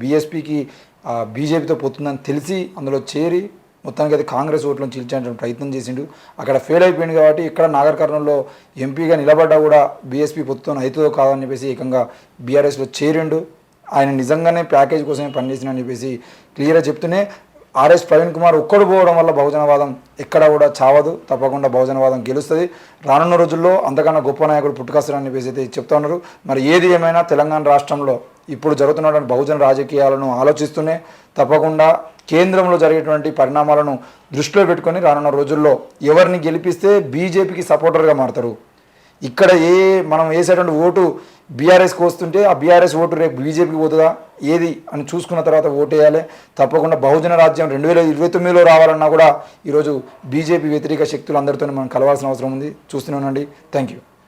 బీఎస్పీకి బీజేపీతో పొత్తుందని తెలిసి అందులో చేరి మొత్తానికి అయితే కాంగ్రెస్ ఓట్లను చీల్చేటువంటి ప్రయత్నం చేసిండు. అక్కడ ఫెయిల్ అయిపోయింది కాబట్టి ఇక్కడ నాగర్ కర్నూలులో ఎంపీగా నిలబడ్డా కూడా బీఎస్పీ పొత్తుతో అవుతుందో కాదని చెప్పేసి ఏకంగా బీఆర్ఎస్లో చేరిండు. ఆయన నిజంగానే ప్యాకేజ్ కోసమే పనిచేసిందని చెప్పేసి క్లియర్గా చెప్తూనే ఆర్ఎస్ ప్రవీణ్ కుమార్ ఒక్కడు పోవడం వల్ల బహుజనవాదం ఎక్కడ కూడా చావదు, తప్పకుండా బహుజనవాదం గెలుస్తుంది. రానున్న రోజుల్లో అంతకన్నా గొప్ప నాయకుడు పుట్టుకొస్తారని చెప్పేసి అయితే చెప్తా ఉన్నారు. మరి ఏది ఏమైనా తెలంగాణ రాష్ట్రంలో ఇప్పుడు జరుగుతున్నటువంటి బహుజన రాజకీయాలను ఆలోచిస్తూనే తప్పకుండా కేంద్రంలో జరిగేటువంటి పరిణామాలను దృష్టిలో పెట్టుకొని రానున్న రోజుల్లో ఎవరిని గెలిపిస్తే బీజేపీకి సపోర్టర్గా మారుతారు. ఇక్కడ మనం వేసేటువంటి ఓటు బీఆర్ఎస్కి వస్తుంటే ఆ బీఆర్ఎస్ ఓటు రేపు బీజేపీకి పోతుందా ఏది అని చూసుకున్న తర్వాత ఓటు వేయాలి. తప్పకుండా బహుజన రాజ్యం 2029లో రావాలన్నా కూడా ఈరోజు బీజేపీ వ్యతిరేక శక్తులు అందరితో మనం కలవాల్సిన అవసరం ఉంది. చూస్తూనే ఉండండి. Thank you.